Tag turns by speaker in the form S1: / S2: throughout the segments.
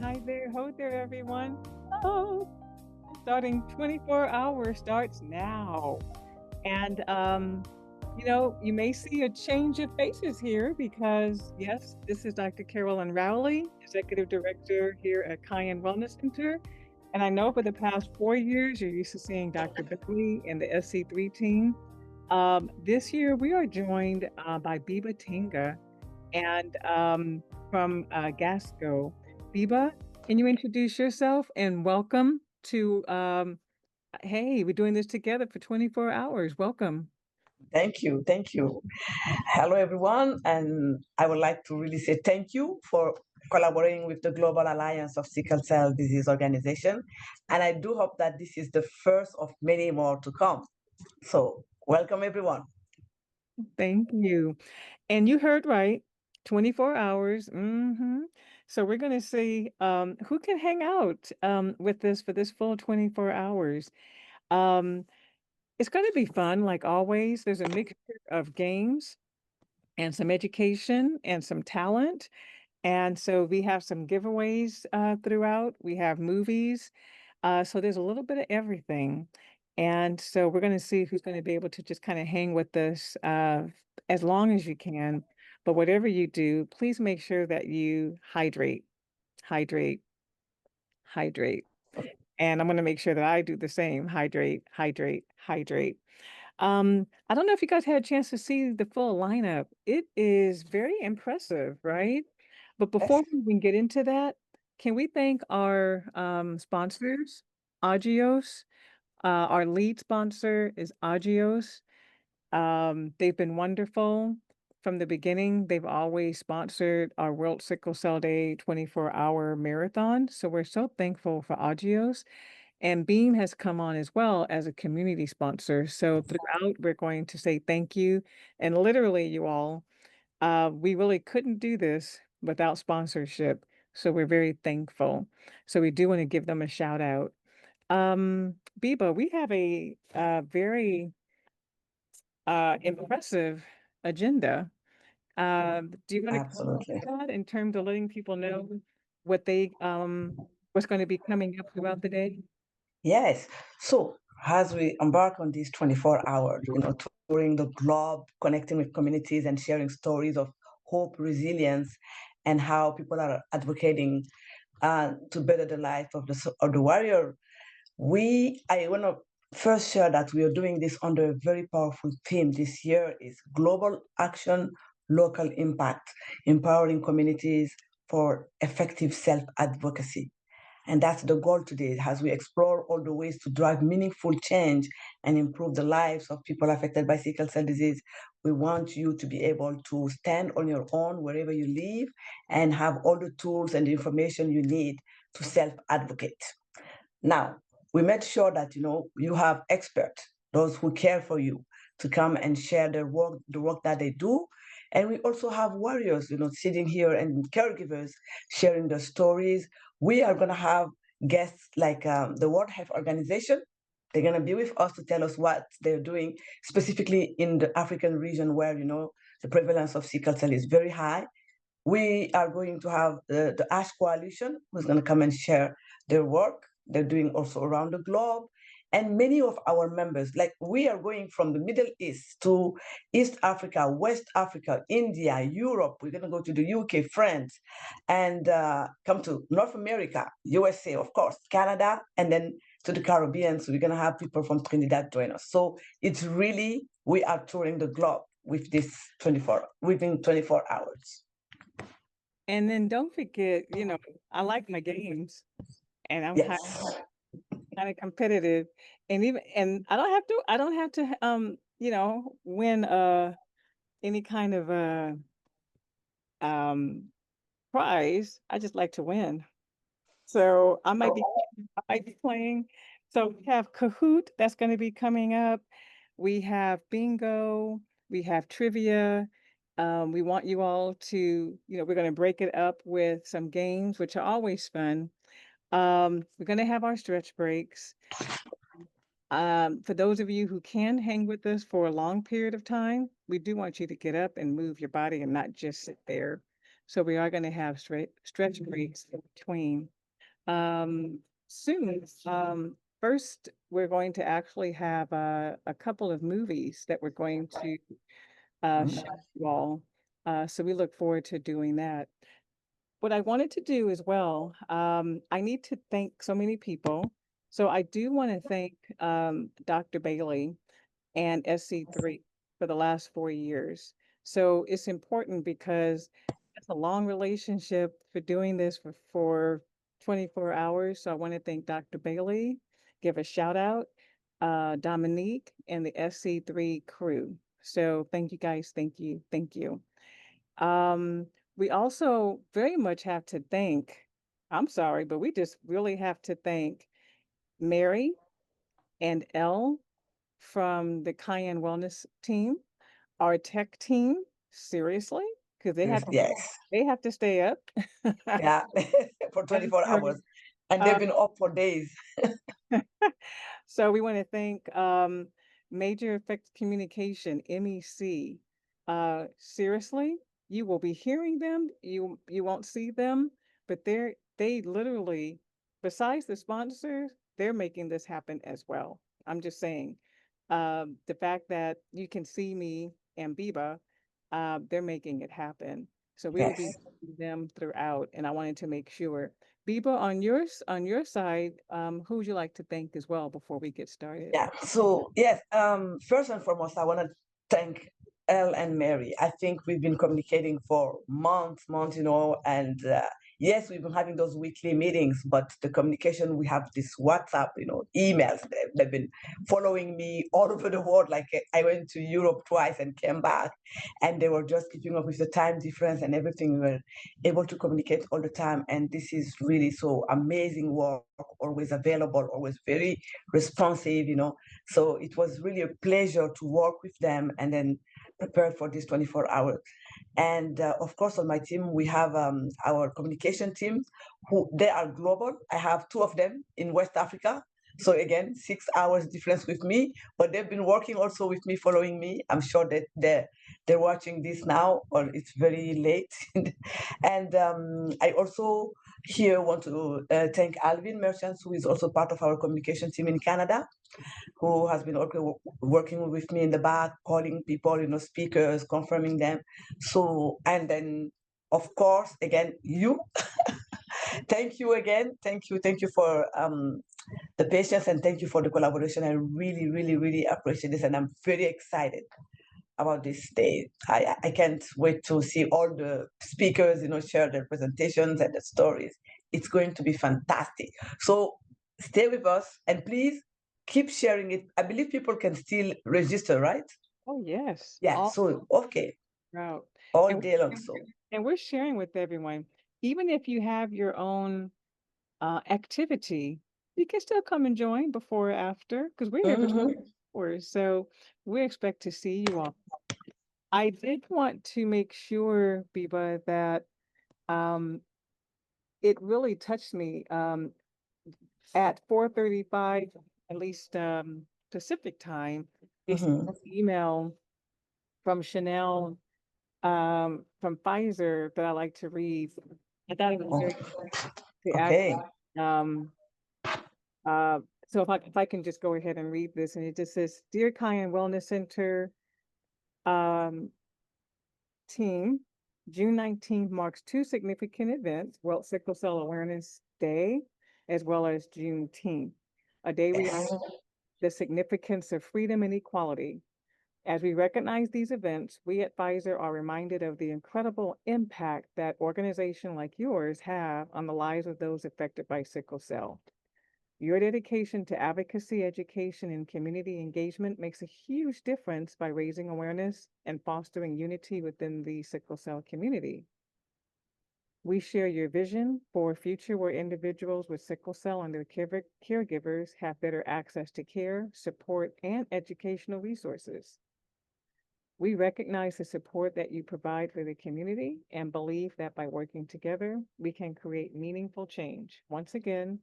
S1: Hi there, ho there, everyone. Oh, starting 24 hours starts now. And, you may see a change of faces here because, yes, this is Dr. Carolyn Rowley, Executive Director here at Cayenne Wellness Center. And I know for the past 4 years, you're used to seeing Dr. Bentley and the SC3 team. This year, we are joined by Biba Tinga and from Gasco. Biba, can you introduce yourself and welcome to, hey, we're doing this together for 24 hours. Welcome.
S2: Thank you. Thank you. Hello, everyone. And I would like to really say thank you for collaborating with the Global Alliance of Sickle Cell Disease Organization. And I do hope that this is the first of many more to come. So, welcome, everyone.
S1: Thank you. And you heard right, 24 hours. So we're going to see who can hang out with this for this full 24 hours. Um, it's going to be fun, like always. There's a mixture of games and some education and some talent. And so we have some giveaways throughout. We have movies. So there's a little bit of everything. And so we're going to see who's going to be able to just kind of hang with us as long as you can. But whatever you do, please make sure that you hydrate, hydrate, hydrate. And I'm going to make sure that I do the same. Hydrate, hydrate, hydrate. I don't know if you guys had a chance to see the full lineup. It is very impressive, right? But before
S2: Yes,
S1: we even get into that, can we thank our sponsors, Agios? Our lead sponsor is Agios. They've been wonderful from the beginning. They've always sponsored our World Sickle Cell-A 24-hour marathon. So we're so thankful for Agios. And Beam has come on as well as a community sponsor. So throughout, we're going to say thank you. And literally, you all, we really couldn't do this without sponsorship. So we're very thankful. So we do want to give them a shout out. Biba, we have a very impressive agenda. Do you want to comment
S2: absolutely.
S1: on that in terms of letting people know what they what's going to be coming up throughout the day?
S2: Yes. So, as we embark on this 24 hours, touring the globe, connecting with communities and sharing stories of hope, resilience, and how people are advocating to better the life of the warrior. I want to first share that we are doing this under a very powerful theme this year is global action, local impact, empowering communities for effective self-advocacy. And that's the goal today as we explore all the ways to drive meaningful change and improve the lives of people affected by sickle cell disease. We want you to be able to stand on your own wherever you live and have all the tools and the information you need to self-advocate. Now, we made sure that you have experts, those who care for you, to come and share their work, the work that they do. And we also have warriors, sitting here and caregivers sharing their stories. We are going to have guests like the World Health Organization. They're going to be with us to tell us what they're doing, specifically in the African region where, the prevalence of sickle cell is very high. We are going to have the ASH Coalition, who's going to come and share their work. They're doing also around the globe. And many of our members, like we are going from the Middle East to East Africa, West Africa, India, Europe. We're going to go to the UK, France, and come to North America, USA, of course, Canada, and then to the Caribbean. So we're going to have people from Trinidad join us. So it's really, we are touring the globe with this 24, within 24 hours.
S1: And then don't forget, I like my games and I'm
S2: Yes.
S1: kind of competitive. And I don't have to win any kind of um prize. I just like to win. So I might be playing. So we have Kahoot that's going to be coming up. We have bingo, we have trivia. We want you all to, we're going to break it up with some games, which are always fun. We're going to have our stretch breaks. For those of you who can hang with us for a long period of time, we do want you to get up and move your body and not just sit there. So we are going to have stretch breaks in between. Um, soon, first, we're going to actually have a couple of movies that we're going to show
S2: Mhm.
S1: you all. So we look forward to doing that. What I wanted to do as well, I need to thank so many people. So I do want to thank Dr. Bailey and SC3 for the last 4 years. So it's important because it's a long relationship for doing this for 24 hours. So I want to thank Dr. Bailey, give a shout out, Dominique, and the SC3 crew. So thank you guys. Thank you. Thank you. Um, we also very much have to thank, I'm sorry, but we just really have to thank Mary and Elle from the Cayenne Wellness team, our tech team, seriously, because
S2: Yes, yes.
S1: they have to stay up.
S2: Yeah, for
S1: I'm
S2: 24
S1: sorry.
S2: hours. And they've
S1: Uh,
S2: been up for days.
S1: So we want to thank Major Effects Communication, MEC. Seriously, you will be hearing them. You won't see them, but they literally, besides the sponsors, they're making this happen as well. I'm just saying, the fact that you can see me and Biba, they're making it happen. So we will be
S2: Yes.
S1: seeing them throughout, and I wanted to make sure. Biba, on your side, who would you like to thank as well before we get started?
S2: Yeah. So yes, first and foremost, I want to thank Elle and Mary. I think we've been communicating for months, and yes, we've been having those weekly meetings, but the communication we have this WhatsApp, emails. They've been following me all over the world. Like I went to Europe twice and came back, and they were just keeping up with the time difference and everything. We were able to communicate all the time, and this is really so amazing work. Always available, always very responsive. So it was really a pleasure to work with them and then prepare for this 24 hours. And of course, on my team, we have our communication team, who they are global. I have two of them in West Africa. So again, 6 hours difference with me, but they've been working also with me, following me. I'm sure that they're watching this now, or it's very late. And I also here want to thank Alvin Merchants, who is also part of our communication team in Canada, who has been working with me in the back, calling people, speakers, confirming them. So, and then, of course, again, you, thank you again. Thank you for the patience, and thank you for the collaboration. I really, really, really appreciate this, and I'm very excited about this day. I can't wait to see all the speakers, share their presentations and the stories. It's going to be fantastic. So stay with us and please keep sharing it. I believe people can still register, right?
S1: Oh, yes,
S2: Yeah,
S1: all
S2: so okay,
S1: throughout.
S2: all
S1: And
S2: day long.
S1: we're,
S2: So
S1: and we're sharing with everyone, even if you have your own activity, you can still come and join before or after because we're here for
S2: mhm.
S1: 2 hours. So we expect to see you all. I did want to make sure, Biba, that um, it really touched me. At 4:35, at least Pacific time, this
S2: Mhm.
S1: email from Chanel from Pfizer that I like to read. I thought it was
S2: Oh,
S1: very the act
S2: okay.
S1: um uh so if I can just go ahead and read this, and it just says, Dear Cayenne Wellness Center um team, June 19th marks two significant events, World Sickle Cell Awareness Day as well as Juneteenth, a day we
S2: Yes.
S1: the significance of freedom and equality. As we recognize these events, we at Pfizer are reminded of the incredible impact that organizations like yours have on the lives of those affected by sickle cell. Your dedication to advocacy, education, and community engagement makes a huge difference by raising awareness and fostering unity within the sickle cell community. We share your vision for a future where individuals with sickle cell and their caregivers have better access to care, support, and educational resources. We recognize the support that you provide for the community and believe that by working together, we can create meaningful change. Once again,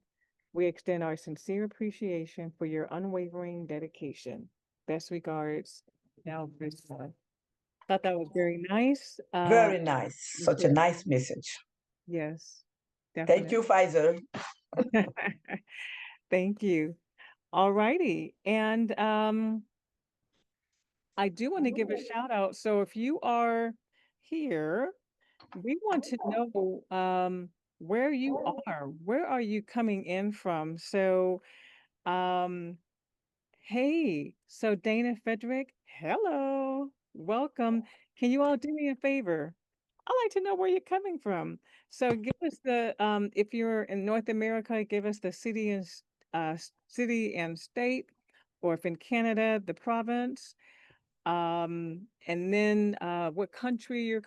S1: we extend our sincere appreciation for your unwavering dedication. Best regards, Now Griswold. Thought that was very nice.
S2: Very nice. Such a
S1: Very,
S2: nice message.
S1: yes,
S2: Thank
S1: definitely.
S2: you, Pfizer.
S1: Thank you. All righty. And I do want to give a shout out. So if you are here, we want to know where you are. Where are you coming in from? So, um, hey, so Dana Frederick, hello, welcome. Can you all do me a favor? I'd like to know where you're coming from. So give us the if you're in North America, give us the city and city and state, or if in Canada, the province. And then what country you're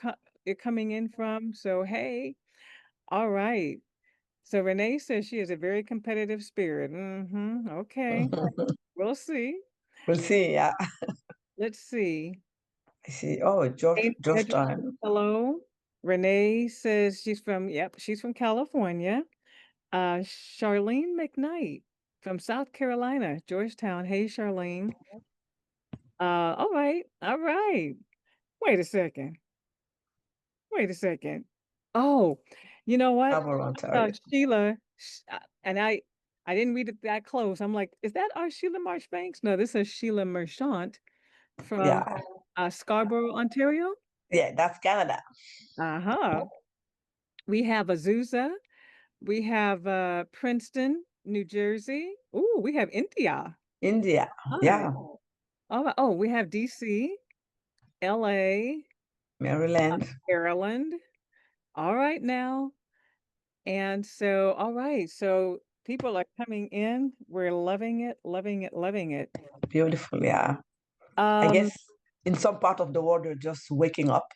S1: coming in from. So hey, all right. So Renee says she has a very competitive spirit. Okay, we'll see.
S2: We'll see. Yeah.
S1: Let's see.
S2: I see. Oh, George,
S1: Hey, Frederick,
S2: Georgetown,
S1: hello. Renee says she's from California. Charlene McKnight from South Carolina, Georgetown. Hey, Charlene. All right, all right. Wait a second. Wait a second. Oh, you know what?
S2: Harbour,
S1: I
S2: Ontario.
S1: saw Sheila, and I didn't read it that close. I'm like, is that our Sheila Marchbanks? No, this is Sheila Merchant from
S2: Yeah.
S1: Scarborough, Ontario.
S2: Yeah, that's Canada.
S1: Uh-huh. We have Azusa. We have Princeton, New Jersey. Ooh, we have India.
S2: India.
S1: Hi.
S2: Yeah.
S1: Oh, we have DC, LA,
S2: Maryland.
S1: Maryland. All right now. And so, all right. So people are coming in. We're loving it, loving it, loving it.
S2: Beautiful. Yeah. I
S1: Um,
S2: guess in some part of the world, they're just waking up.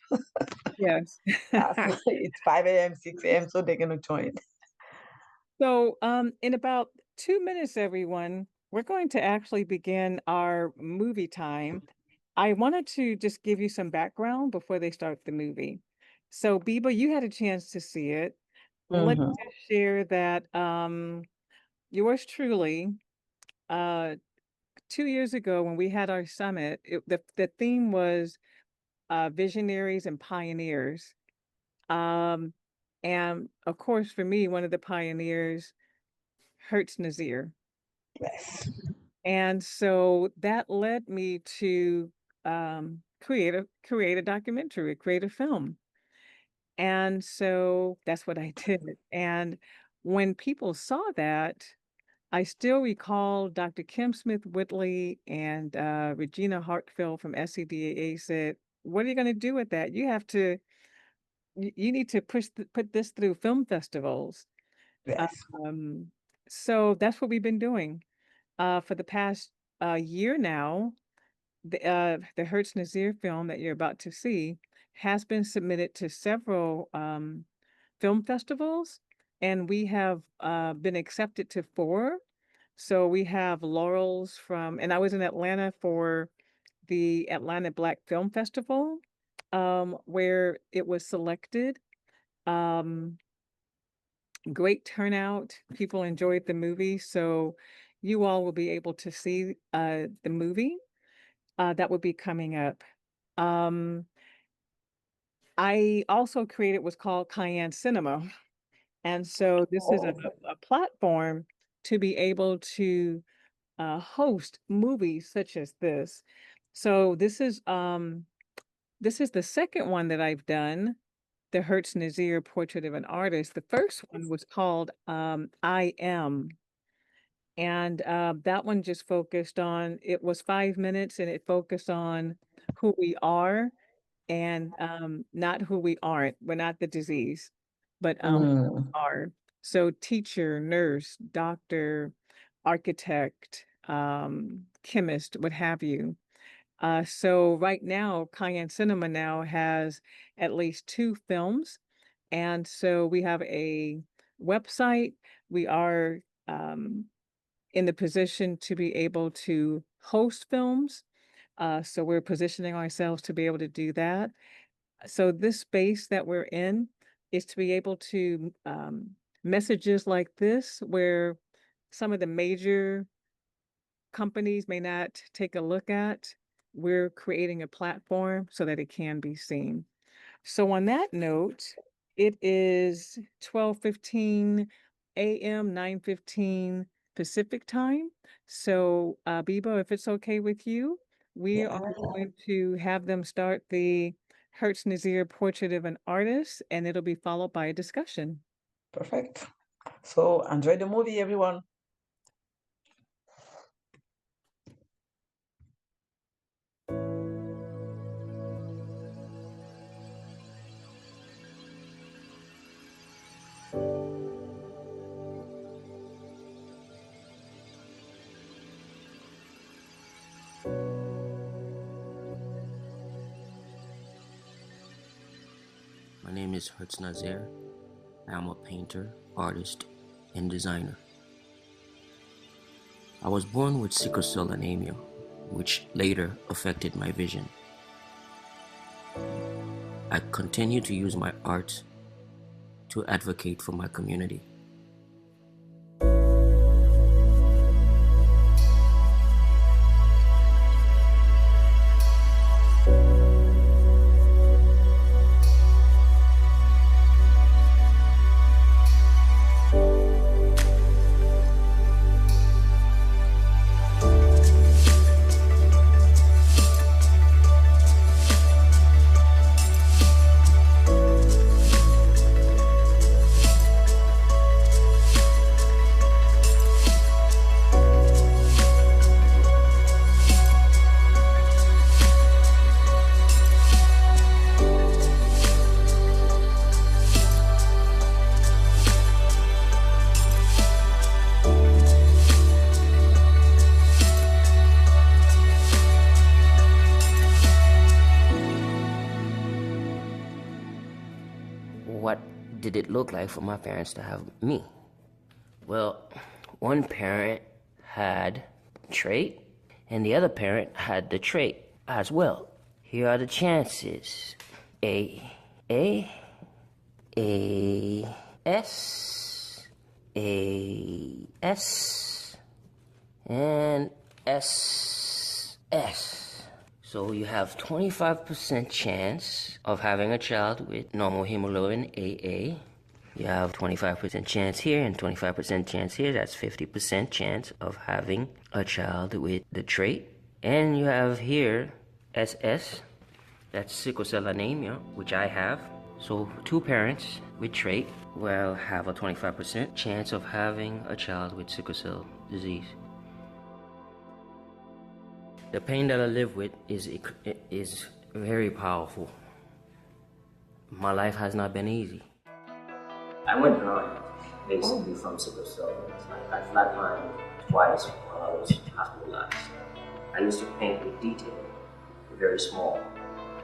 S1: yes.
S2: So it's 5 a.m., 6 a.m., so they're going to join.
S1: So, in about 2 minutes, everyone, we're going to actually begin our movie time. I wanted to just give you some background before they start the movie. So, Biba, you had a chance to see it. Let
S2: Hmm.
S1: me just share that yours truly, uh, 2 years ago when we had our summit, the theme was visionaries and pioneers. Um, and of course, for me, one of the pioneers, Hertz Nazir.
S2: Yes.
S1: And so that led me to create a documentary, create a film. And so that's what I did. And when people saw that, I still recall Dr. Kim Smith Whitley and Regina Hartfield from SCDAA said, "What are you going to do with that? You need to put this through film festivals."
S2: Yes.
S1: Um, so that's what we've been doing for the past year now. The Hertz Nazir film that you're about to see has been submitted to several film festivals, and we have been accepted to four. So we have laurels from, and I was in Atlanta for the Atlanta Black Film Festival, where it was selected. Um, Great turnout. People enjoyed the movie, so you all will be able to see the movie that will be coming up. Um, I also created what's called Cayenne Cinema. And so this is
S2: Oh,
S1: a platform to be able to host movies such as this. So this is the second one that I've done, the Hertz Nazir Portrait of an Artist. The first one was called I Am. And that one just focused on, it was 5 minutes and it focused on who we are and not who we aren't. We're not the disease, but who we
S2: mm,
S1: are. So teacher, nurse, doctor, architect, chemist, what have you. So right now, Cayenne Cinema now has at least two films. And so we have a website. We are in the position to be able to host films. So we're positioning ourselves to be able to do that. So this space that we're in is to be able to messages like this, where some of the major companies may not take a look at. we're creating a platform so that it can be seen. So on that note, it is 12:15 a.m., 9:15 Pacific time. So, Bibo, if it's okay with you, we
S2: Yeah,
S1: are going to have them start the Hertz Nazir Portrait of an Artist, and it'll be followed by a discussion.
S2: perfect. So enjoy the movie, everyone.
S3: My name is Hertz Nazir. I am a painter, artist, and designer. I was born with sickle cell anemia, which later affected my vision. I continue to use my art to advocate for my community. What did it look like for my parents to have me? Well, one parent had trait, and the other parent had the trait as well. Here are the chances. A, S, A, S, and S. So you have 25% chance of having a child with normal hemoglobin AA. You have 25% chance here and 25% chance here. That's 50% chance of having a child with the trait. And you have here SS. That's sickle cell anemia, which I have. So two parents with trait will have a 25% chance of having a child with sickle cell disease. The pain that I live with is very powerful. My life has not been easy. I went blind, basically from sickle cell. I flatlined twice while I was hospitalized. I used to paint with detail, very small.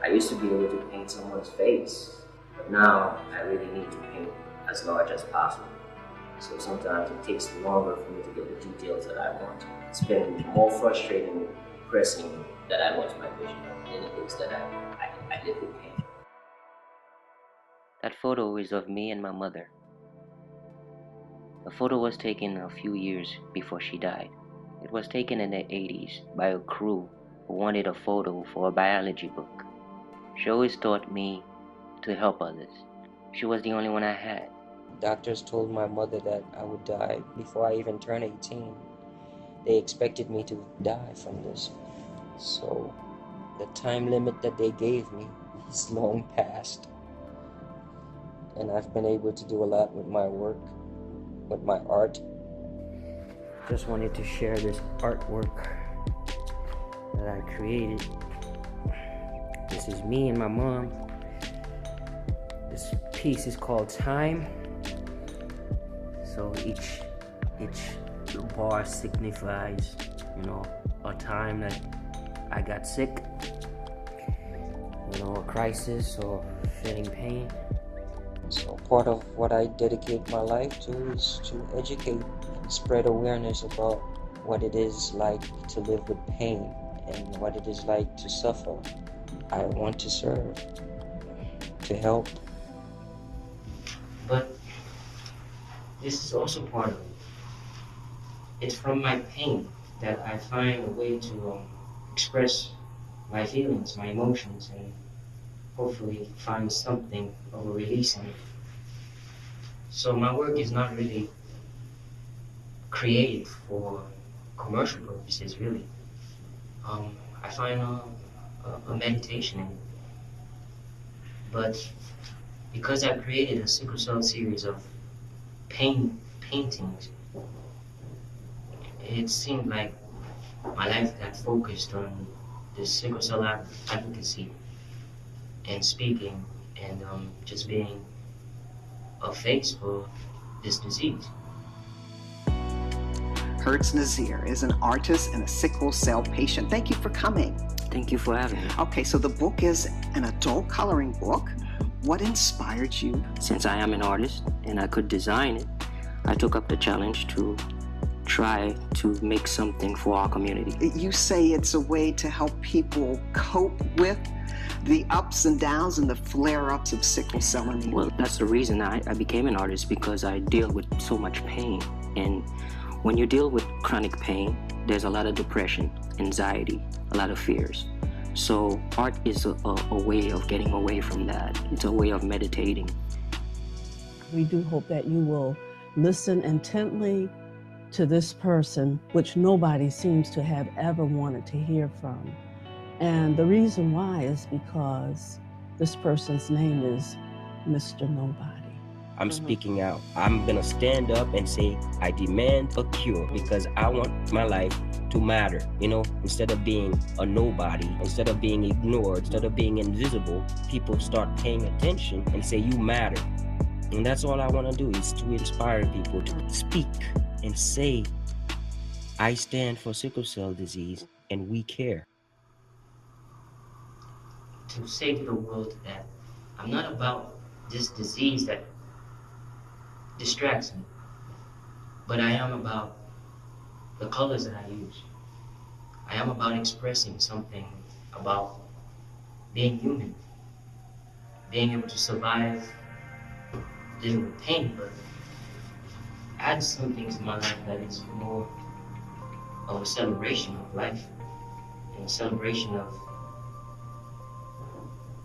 S3: I used to be able to paint someone's face, but now I really need to paint as large as possible. So sometimes it takes longer for me to get the details that I want. It's been more frustrating, pressing that I want my vision than it is that I live with pain. That photo is of me and my mother. The photo was taken a few years before she died. It was taken in the 80s by a crew who wanted a photo for a biology book. She always taught me to help others. She was the only one I had. Doctors told my mother that I would die before I even turned 18. They expected me to die from this. So the time limit that they gave me is long past. And I've been able to do a lot with my work, with my art. Just wanted to share this artwork that I created. This is me and my mom. This piece is called Time. So each bar signifies, a time that I got sick, a crisis or feeling pain. So part of what I dedicate my life to is to educate, spread awareness about what it is like to live with pain and what it is like to suffer. I want to serve, to help. But this is also part of it. It's from my pain that I find a way to express my feelings, my emotions, and hopefully find something of a release in it. So my work is not really created for commercial purposes, really. I find a meditation in it. But because I created a sickle cell series of paintings, it seemed like my life got focused on the sickle cell advocacy and speaking and just being a face for this disease.
S4: Hertz Nazir is an artist and a sickle cell patient. Thank you for coming.
S3: Thank you for having me.
S4: Okay, so the book is an adult coloring book. What inspired you?
S3: Since I am an artist and I could design it, I took up the challenge to try to make something for our community.
S4: You say it's a way to help people cope with the ups and downs and the flare-ups of sickle cell anemia.
S3: Well, that's the reason I became an artist, because I deal with so much pain. And when you deal with chronic pain, there's a lot of depression, anxiety, a lot of fears. So art is a way of getting away from that. It's a way of meditating.
S5: We do hope that you will listen intently to this person, which nobody seems to have ever wanted to hear from. And the reason why is because this person's name is Mr. Nobody.
S6: I'm speaking out. I'm gonna stand up and say, I demand a cure because I want my life to matter. You know, instead of being a nobody, instead of being ignored, instead of being invisible, people start paying attention and say, you matter. And that's all I wanna do, is to inspire people to speak and say, I stand for sickle cell disease and we care.
S3: To say to the world that I'm not about this disease that distracts me, but I am about the colors that I use. I am about expressing something about being human, being able to survive dealing with pain, but add something to my life that is more of a celebration of life and a celebration of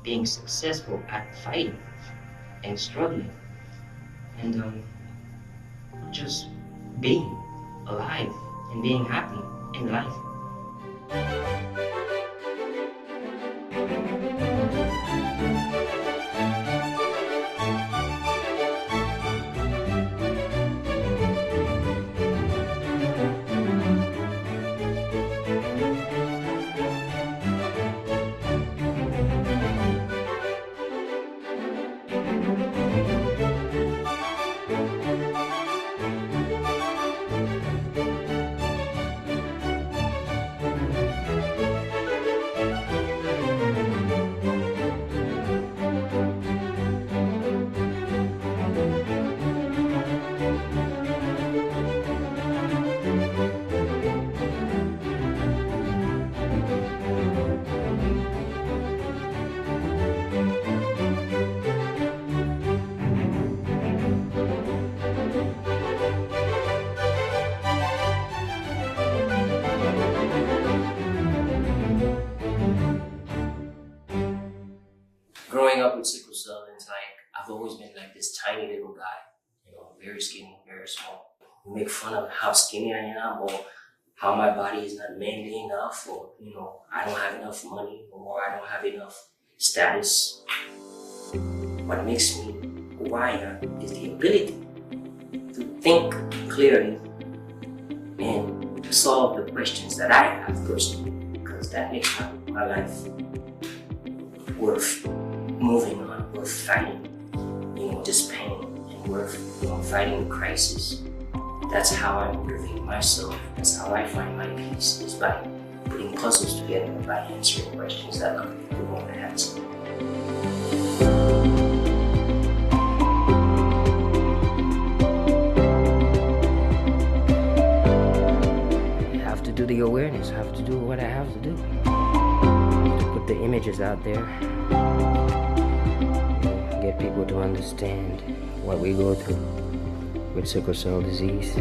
S3: being successful at fighting and struggling and just being alive and being happy in life. Growing up with sickle cell, it's like I've always been like this tiny little guy, you know, very skinny, very small. We make fun of how skinny I am, or how my body is not manly enough, or you know, I don't have enough money, or I don't have enough status. What makes me who I am is the ability to think clearly and to solve the questions that I have personally, because that makes my life worth moving on, worth fighting, you know, this pain, and worth, you know, fighting the crisis. That's how I motivate myself. That's how I find my peace, is by putting puzzles together, by answering questions that other people won't answer. I have to do the awareness. I have to do what I have to do. To put the images out there. Get people to understand what we go through with sickle cell disease.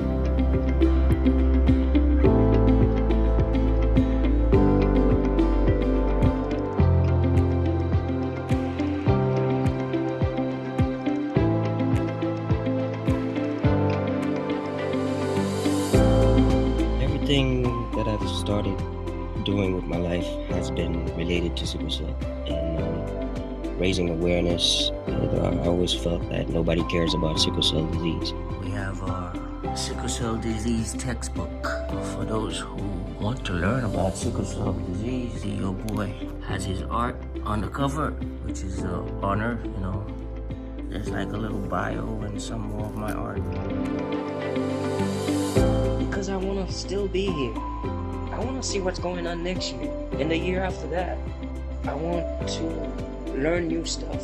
S6: everything that I've started doing with my life has been related to sickle cell and raising awareness. I always felt that nobody cares about sickle cell disease. We have our sickle cell disease textbook for those who want to learn about sickle cell disease. Your boy has his art on the cover, which is an honor, you know. There's like a little bio and some more of my art. Because I want to still be here. I want to see what's going on next year and the year after that. I want to learn new stuff.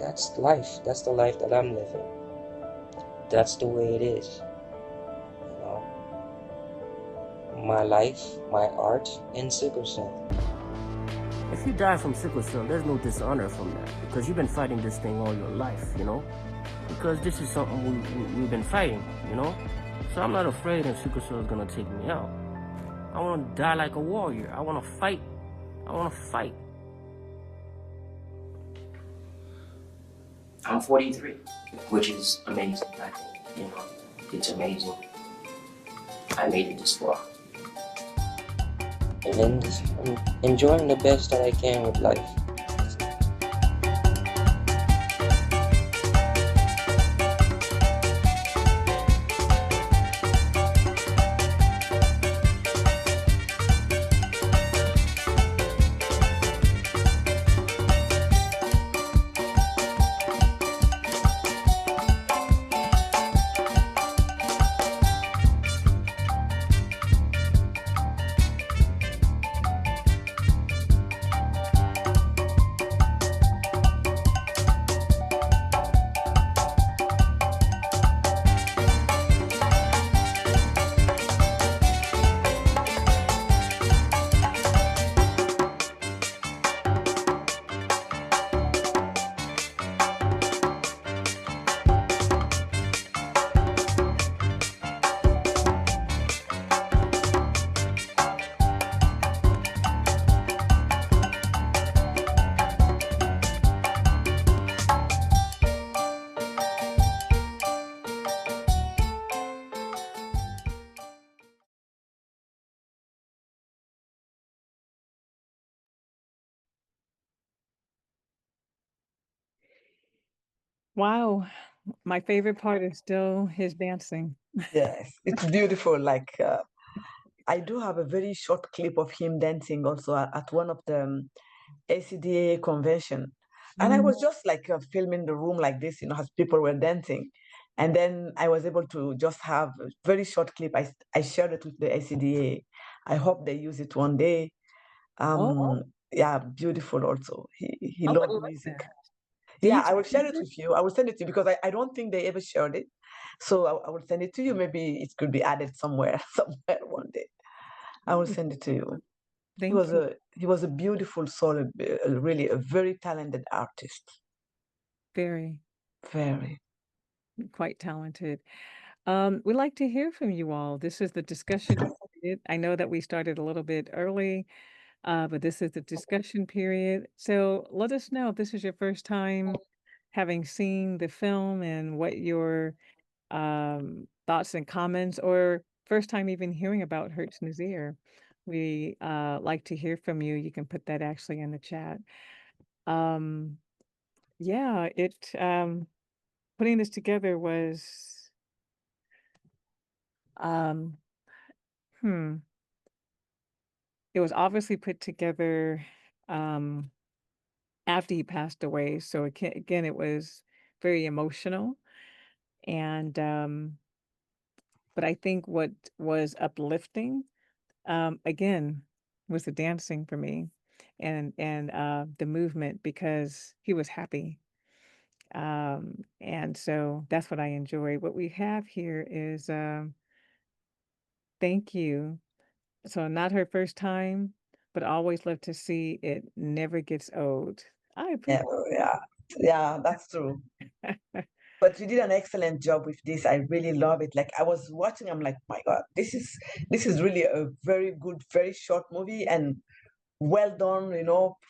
S6: That's life. That's the life that I'm living. That's the way it is. You know, my life, my art, and sickle cell. If you die from sickle cell, there's no dishonor from that because you've been fighting this thing all your life, you know? Because this is something we've been fighting, you know? So I'm not afraid if sickle cell is gonna take me out. I wanna die like a warrior. I wanna fight. I wanna fight. I'm 43, which is amazing, I think, you know? It's amazing. I made it this far. And then just, I'm enjoying the best that I can with life.
S1: Wow. My favorite part is still his dancing.
S2: Yes, it's beautiful. Like I do have a very short clip of him dancing also at one of the ACDA convention, and I
S1: Mm.
S2: was just like filming the room like this, you know, as people were dancing, and then I was able to just have a very short clip. I shared it with the ACDA. I hope they use it one day.
S1: Oh,
S2: Yeah, beautiful. Also, he
S1: I would
S2: loved
S1: love
S2: music.
S1: that. Do
S2: Yeah,
S1: you
S2: I will share
S1: use
S2: it
S1: it?
S2: with you. I will send it to you because I don't think they ever shared it. So I will send it to you. Maybe it could be added somewhere, somewhere one day. I will
S1: Oh,
S2: send it to you.
S1: thank you.
S2: He was a beautiful soul, really a very talented artist.
S1: Very,
S2: Very.
S1: quite talented. We'd like to hear from you all. This is the discussion period. I know that we started a little bit early, but this is the discussion period. So let us know if this is your first time having seen the film and what your thoughts and comments, or first time even hearing about Hertz Nazir. We like to hear from you. You can put that actually in the chat. Um, yeah, putting this together was um, hmm, it was obviously put together um, after he passed away. So again, it was very emotional, and but I think what was uplifting again, was the dancing for me and the movement because he was happy. And so that's what I enjoy. What we have here is thank you. So not her first time, but always love to see it never gets old. I
S2: Yeah,
S1: appreciate
S2: yeah, yeah. That's true.
S1: that.
S2: But you did an excellent job with this. I really love it. Like I was watching, I'm like, my God, this is really a very good, very short movie and well done,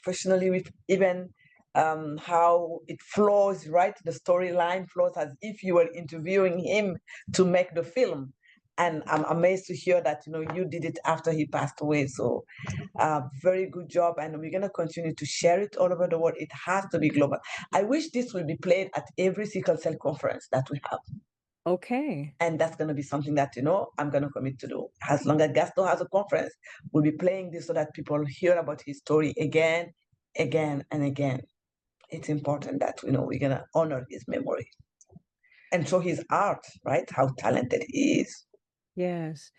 S2: professionally with even how it flows, right? The storyline flows as if you were interviewing him to make the film. And I'm amazed to hear that, you did it after he passed away. So very good job. And we're going to continue to share it all over the world. It has to be global. I wish this will be played at every sickle cell conference that we have.
S1: Okay.
S2: And that's going to be something that, I'm going to commit to do. As long as Gaston has a conference, we'll be playing this so that people hear about his story again, again, and again. It's important that, we're going to honor his memory and show his art, right? How talented he is.
S1: Yes.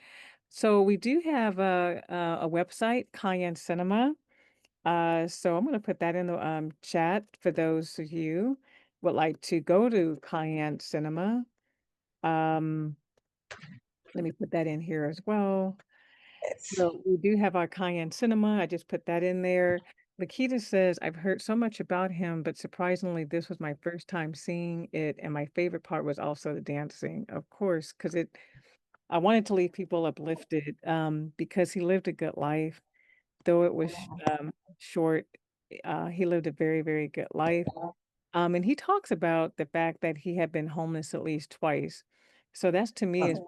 S1: So we do have a website, Cayenne Cinema. So I'm going to put that in the chat for those of you would like to go to Cayenne Cinema. Let me put that in here as well.
S2: Yes.
S1: So we do have our Cayenne Cinema. I just put that in there. Lakita says, I've heard so much about him, but surprisingly, this was my first time seeing it. And my favorite part was also the dancing, of course, because I wanted to leave people uplifted because he lived a good life, though it was short. He lived a very, very good life. And he talks about the fact that he had been homeless at least twice. So that's to me is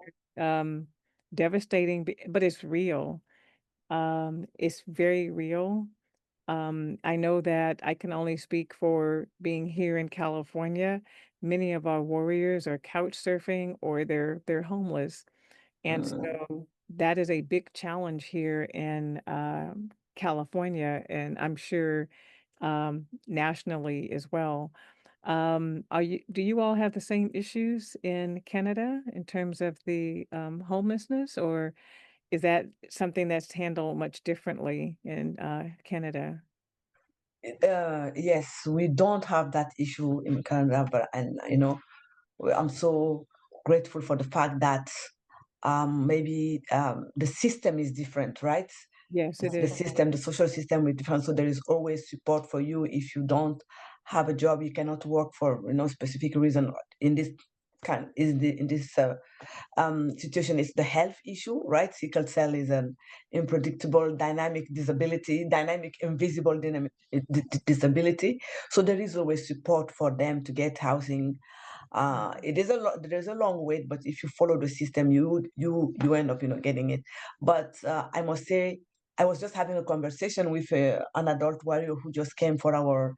S1: devastating, but it's real. It's very real. I know that I can only speak for being here in California. Many of our warriors are couch surfing or they're homeless. And
S2: Mm.
S1: so that is a big challenge here in California, and I'm sure nationally as well. Do you all have the same issues in Canada in terms of the homelessness, or is that something that's handled much differently in Canada?
S2: Yes, we don't have that issue in Canada, and I'm so grateful for the fact that maybe the system is different, right?
S1: Yes, it
S2: The
S1: is.
S2: system, the social system is different, so there is always support for you. If you don't have a job, you cannot work for specific reason. In this situation, it's the health issue, right? Sickle cell is an unpredictable, dynamic disability, dynamic, invisible dynamic disability. So there is always support for them to get housing. It is there's a long wait, but if you follow the system, you end up getting it. But I must say, I was just having a conversation with an adult warrior who just came for our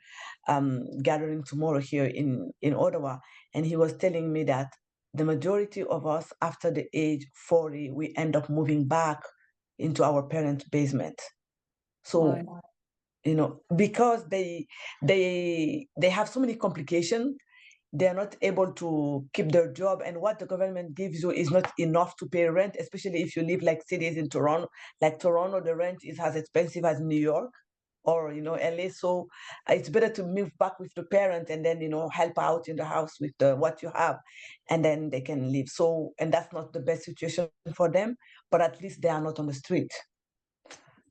S2: gathering tomorrow here in Ottawa, and he was telling me that the majority of us after the age 40, we end up moving back into our parents' basement.
S1: Why?
S2: So because they have so many complications, they're not able to keep their job, and what the government gives you is not enough to pay rent, especially if you live like cities in Toronto. Like Toronto, the rent is as expensive as New York or LA. So it's better to move back with the parent and then help out in the house with what you have, and then they can live. So, and that's not the best situation for them, but at least they are not on the street.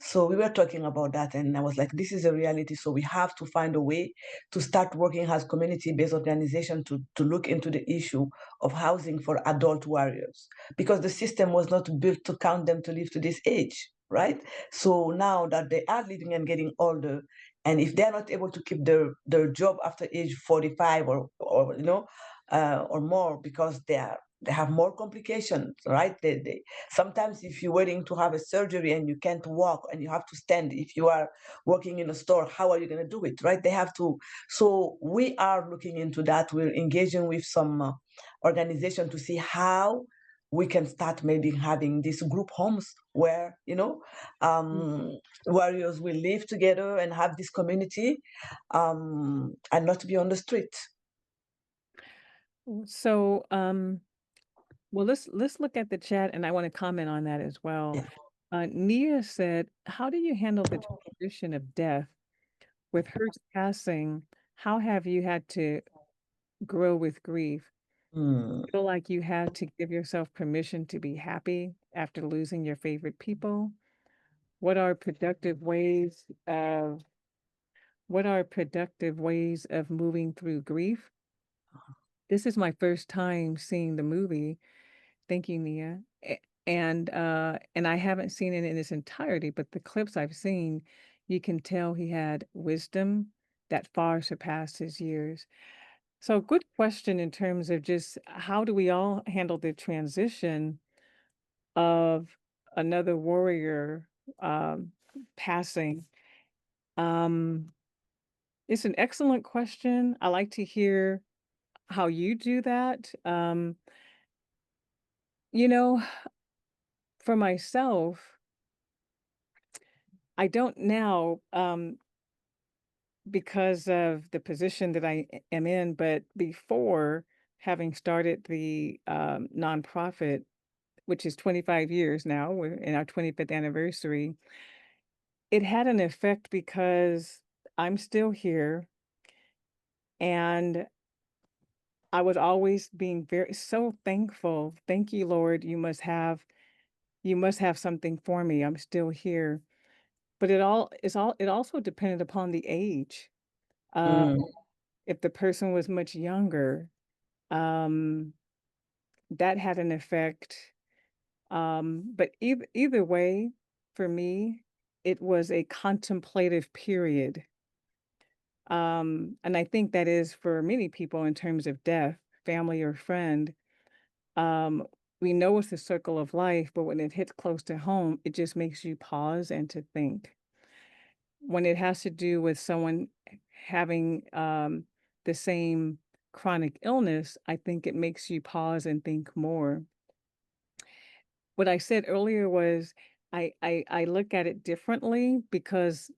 S2: So we were talking about that, and I was like, this is a reality. So we have to find a way to start working as community-based organization to look into the issue of housing for adult warriors, because the system was not built to count them to live to this age, right? So now that they are living and getting older, and if they're not able to keep their job after age 45 or more, because they have more complications, right? They sometimes if you're waiting to have a surgery and you can't walk and you have to stand, if you are working in a store, how are you going to do it, right? They have to. So we are looking into that. We're engaging with some organization to see how we can start maybe having these group homes where warriors will live together and have this community, and not be on the street.
S1: So, well, let's look at the chat, and I want to comment on that as well.
S2: Yeah.
S1: Nia said, "How do you handle the transition of death with her passing? How have you had to grow with grief?
S2: Hmm.
S1: Feel like you had to give yourself permission to be happy after losing your favorite people? What are productive ways of moving through grief?" This is my first time seeing the movie. Thank you, Nia. And I haven't seen it in its entirety, but the clips I've seen, you can tell he had wisdom that far surpassed his years. So, good question in terms of just how do we all handle the transition of another warrior um, passing? Um, it's an excellent question. I like to hear how you do that. You know, for myself, I don't now, because of the position that am in, but before having started the nonprofit, which is 25 years now, we're in our 25th anniversary, it had an effect because I'm still here and I was always being very so thankful. Thank you, Lord. You must have something for me. I'm still here. But it also depended upon the age. Uh,
S2: Mm,
S1: if the person was much younger, um, that had an effect. But either way, for me, it was a contemplative period. And I think that is for many people in terms of death, family or friend. Um, we know it's the circle of life, but when it hits close to home, it just makes you pause and to think. When it has to do with someone having the same chronic illness, I think it makes you pause and think more. What I said earlier was I look at it differently because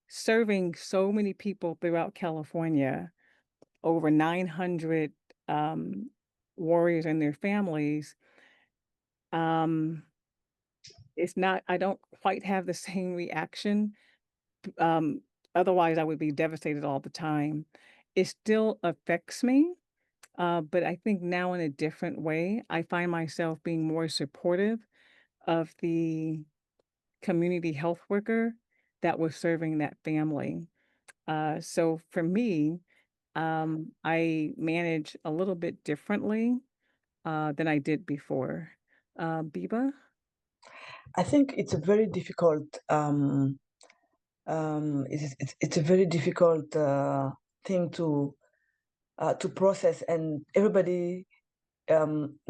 S1: serving so many people throughout California, over 900 um, warriors and their families, um, it's not, I don't quite have the same reaction. Um, Otherwise, I would be devastated all the time. It still affects me, but I think now in a different way. I find myself being more supportive of the community health worker that was serving that family. So for me, I manage a little bit differently than I did before. Biba?
S2: I think it's a very difficult it's a very difficult thing to process, and everybody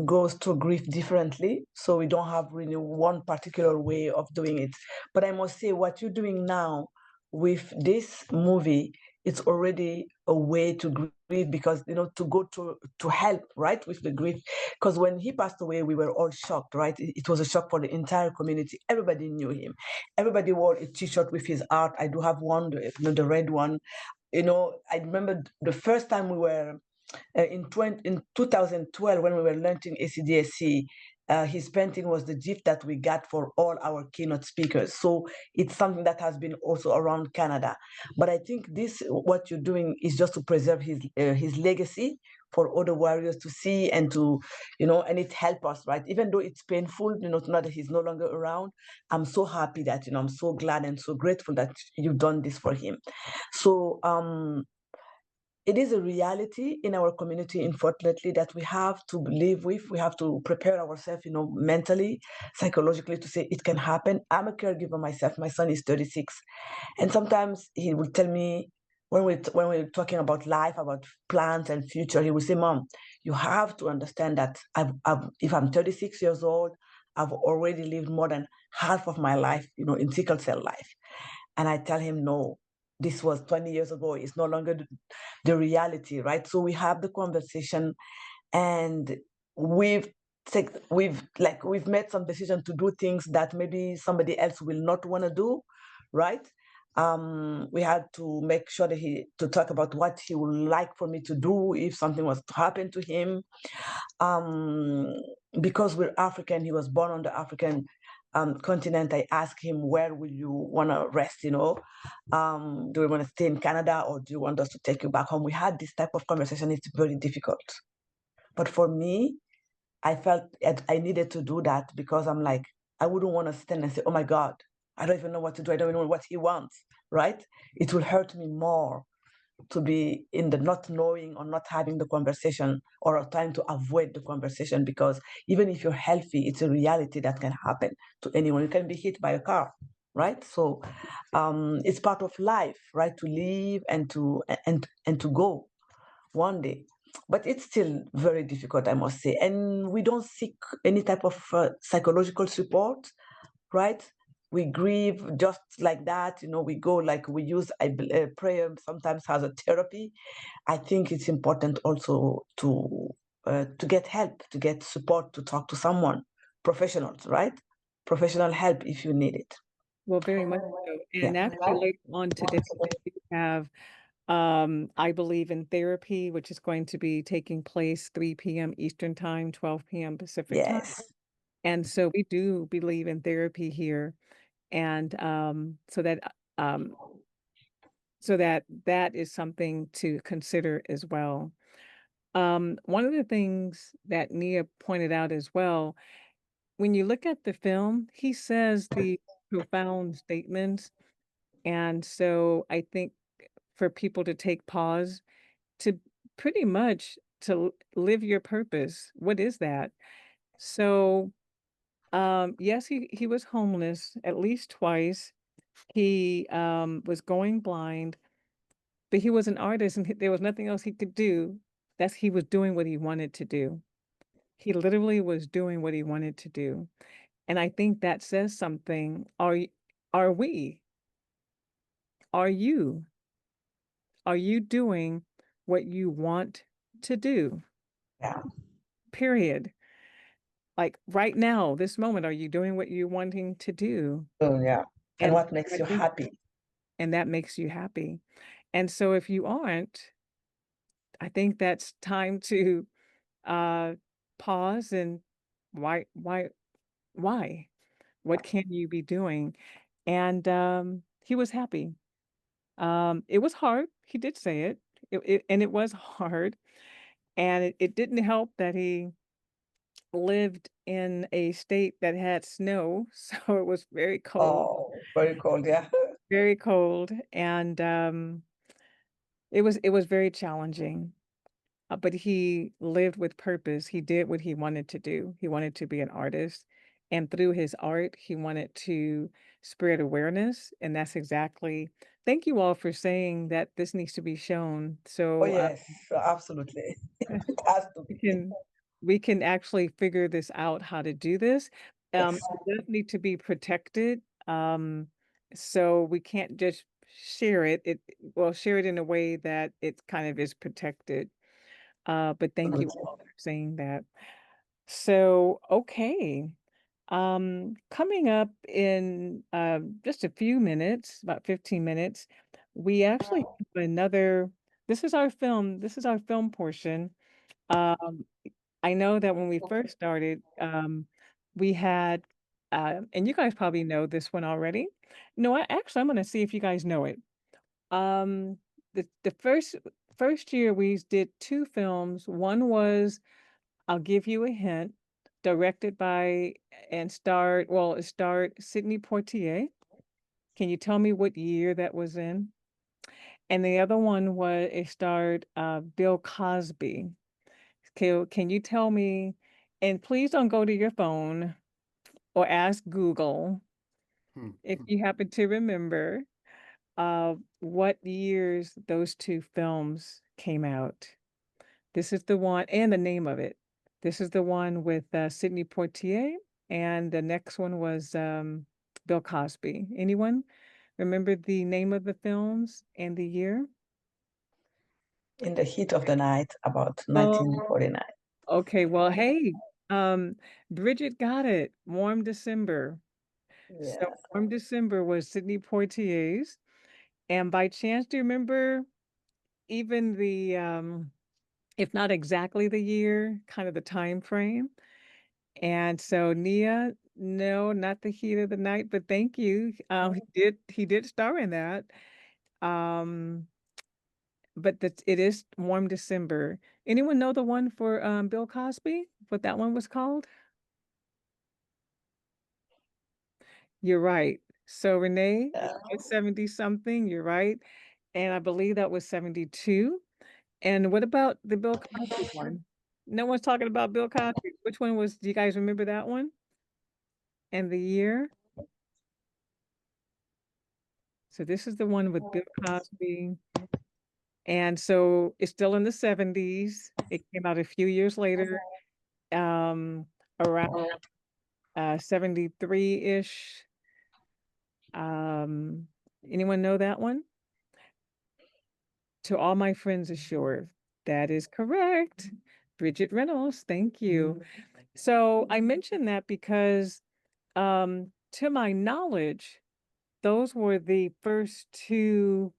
S2: goes through grief differently. So we don't have really one particular way of doing it. But I must say, what you're doing now with this movie, it's already a way to grieve, because to go to help, right, with the grief. Because when he passed away, we were all shocked, right? It was a shock for the entire community. Everybody knew him. Everybody wore a T-shirt with his art. I do have one, the red one. I remember the first time we were in 2012, when we were launching ACDSC, his painting was the gift that we got for all our keynote speakers. So it's something that has been also around Canada. But I think what you're doing is just to preserve his legacy for other warriors to see, and and it helps us, right? Even though it's painful, to know that he's no longer around. I'm so happy that, I'm so glad and so grateful that you've done this for him. So it is a reality in our community, unfortunately, that we have to live with. We have to prepare ourselves, mentally, psychologically, to say it can happen. I'm a caregiver myself. My son is 36, and sometimes he will tell me, when we're talking about life, about plans and future, he will say, "Mom, you have to understand that if I'm 36 years old, I've already lived more than half of my life, in sickle cell life." And I tell him, no, this was 20 years ago. It's no longer the reality, right? So we have the conversation, and we've we've made some decision to do things that maybe somebody else will not want to do, right? We had to make sure that to talk about what he would like for me to do if something was to happen to him. um, because we're African, he was born on the African continent. I asked him, where will you want to rest? Do we want to stay in Canada, or do you want us to take you back home? We had this type of conversation. It's very difficult. But for me, I felt I needed to do that, because I'm like, I wouldn't want to stand and say, oh my God, I don't even know what to do. I don't even know what he wants, right? It will hurt me more to be in the not knowing or not having the conversation or trying to avoid the conversation, because even if you're healthy, it's a reality that can happen to anyone. You can be hit by a car, right? So it's part of life, right? To live and to go one day. But it's still very difficult, I must say. And we don't seek any type of psychological support, right? We grieve just like that. We go, like, we use prayer sometimes as a therapy. I think it's important also to get help, to get support, to talk to someone, professionals, right? Professional help if you need it.
S1: Well, very much so.
S2: Yeah.
S1: And actually, later on today, we have I believe in therapy, which is going to be taking place 3 p.m. Eastern Time, 12 p.m. Pacific Time.
S2: Yes.
S1: And so we do believe in therapy here. And um, so that that is something to consider as well. One of the things that Nia pointed out as well, when you look at the film, he says the profound statements. And so I think for people to take pause, to pretty much to live your purpose. What is that? So, yes, he was homeless at least twice. He was going blind, but he was an artist, and there was nothing else he could do. He was doing what he wanted to do. He literally was doing what he wanted to do, and I think that says something. Are we? Are you? Are you doing what you want to do?
S2: Yeah.
S1: Period. Like right now, this moment, are you doing what you're wanting to do?
S2: So yeah. And
S1: And
S2: what makes
S1: I
S2: you
S1: think
S2: happy?
S1: and that makes you happy. And so if you aren't, I think that's time to uh pause and why why? What can you be doing? And he was happy. It was hard. He did say it. And it was hard. And it didn't help that he lived in a state that had snow, so it was very cold,
S2: Oh, very cold. Yeah.
S1: very cold, and it was very challenging. But he lived with purpose. He did what he wanted to do. He wanted to be an artist, and through his art, he wanted to spread awareness, and that's exactly. Thank you all for saying that this needs to be shown.
S2: Oh
S1: So
S2: yes, absolutely. It has to
S1: we
S2: be.
S1: can we can actually figure this out how to do this.
S2: Yes.
S1: It does need to be protected. So we can't just share it. Share it in a way that it kind of is protected. But thank you
S2: Absolutely.
S1: all for saying that. So, okay. Coming up in just a few minutes, about 15 minutes, we actually have another. This is our film portion. Um, I know that when we first started, we had, and you guys probably know this one already. No, I'm going to see if you guys know it. Um, the first year we did two films. One was I'll give you a hint, directed by and starred. Well, it starred Sidney Poitier. Can you tell me what year that was in? And the other one was it starred Bill Cosby. Can you tell me, and please don't go to your phone or ask Google if you happen to remember what years those two films came out. This is the one, and the name of it. This is the one with Sidney Poitier, and the next one was Bill Cosby. Anyone remember the name of the films and the year?
S2: In the heat of the night, about
S1: Oh,
S2: 1949.
S1: okay. Well, hey, um, Bridget got it. Warm December. So
S2: Yes.
S1: Warm December was Sidney Poitier's. And by chance, do you remember even the if not exactly the year, kind of the time frame? And so Nia, no, not the heat of the night, but thank you. He did star in that. Um, but it is Warm December. Anyone know the one for Bill Cosby? What that one was called? You're right. So Renee,
S2: Yeah.
S1: it's 70 something, you're right. and I believe that was 72. And what about the Bill Cosby one? No one's talking about Bill Cosby. Which one was, do you guys remember that one? And the year? So this is the one with Bill Cosby. And so it's still in the 70s. It came out a few years later, around 73-ish. Um, anyone know that one? To all my friends ashore. That is correct. Bridget Reynolds, thank you. So I mentioned that because, to my knowledge, those were the first two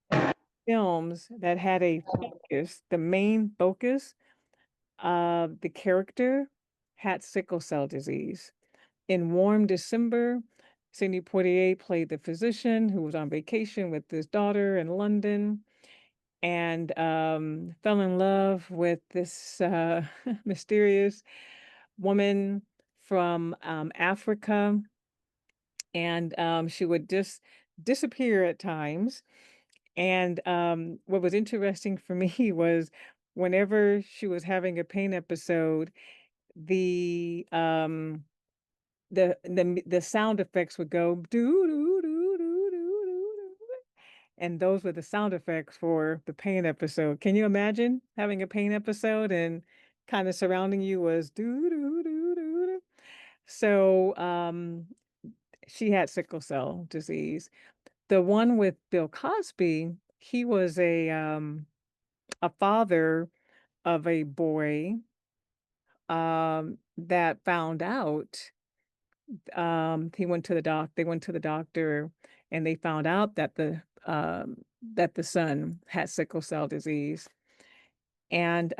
S1: films that had a focus, the main focus of the character had sickle cell disease. In Warm December, Sidney Poitier played the physician who was on vacation with his daughter in London and fell in love with this mysterious woman from Africa. And she would just disappear at times. And what was interesting for me was whenever she was having a pain episode, the um the sound effects would go doo doo doo doo doo doo doo, and those were the sound effects for the pain episode. Can you imagine having a pain episode and kind of surrounding you was doo doo doo doo doo? So she had sickle cell disease. The one with Bill Cosby, he was a father of a boy that found out. He went to the they went to the doctor and they found out that the son had sickle cell disease. And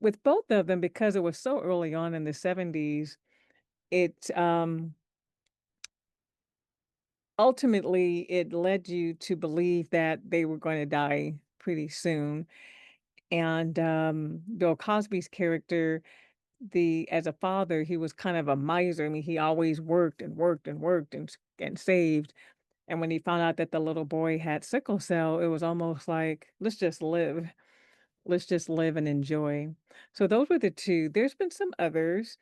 S1: with both of them, because it was so early on in the 70s, it ultimately it led you to believe that they were going to die pretty soon. And Bill Cosby's character, the as a father, he was kind of a miser. I mean, he always worked and worked and worked and saved. And when he found out that the little boy had sickle cell, it was almost like, let's just live. Let's just live and enjoy. So those were the two. There's been some others.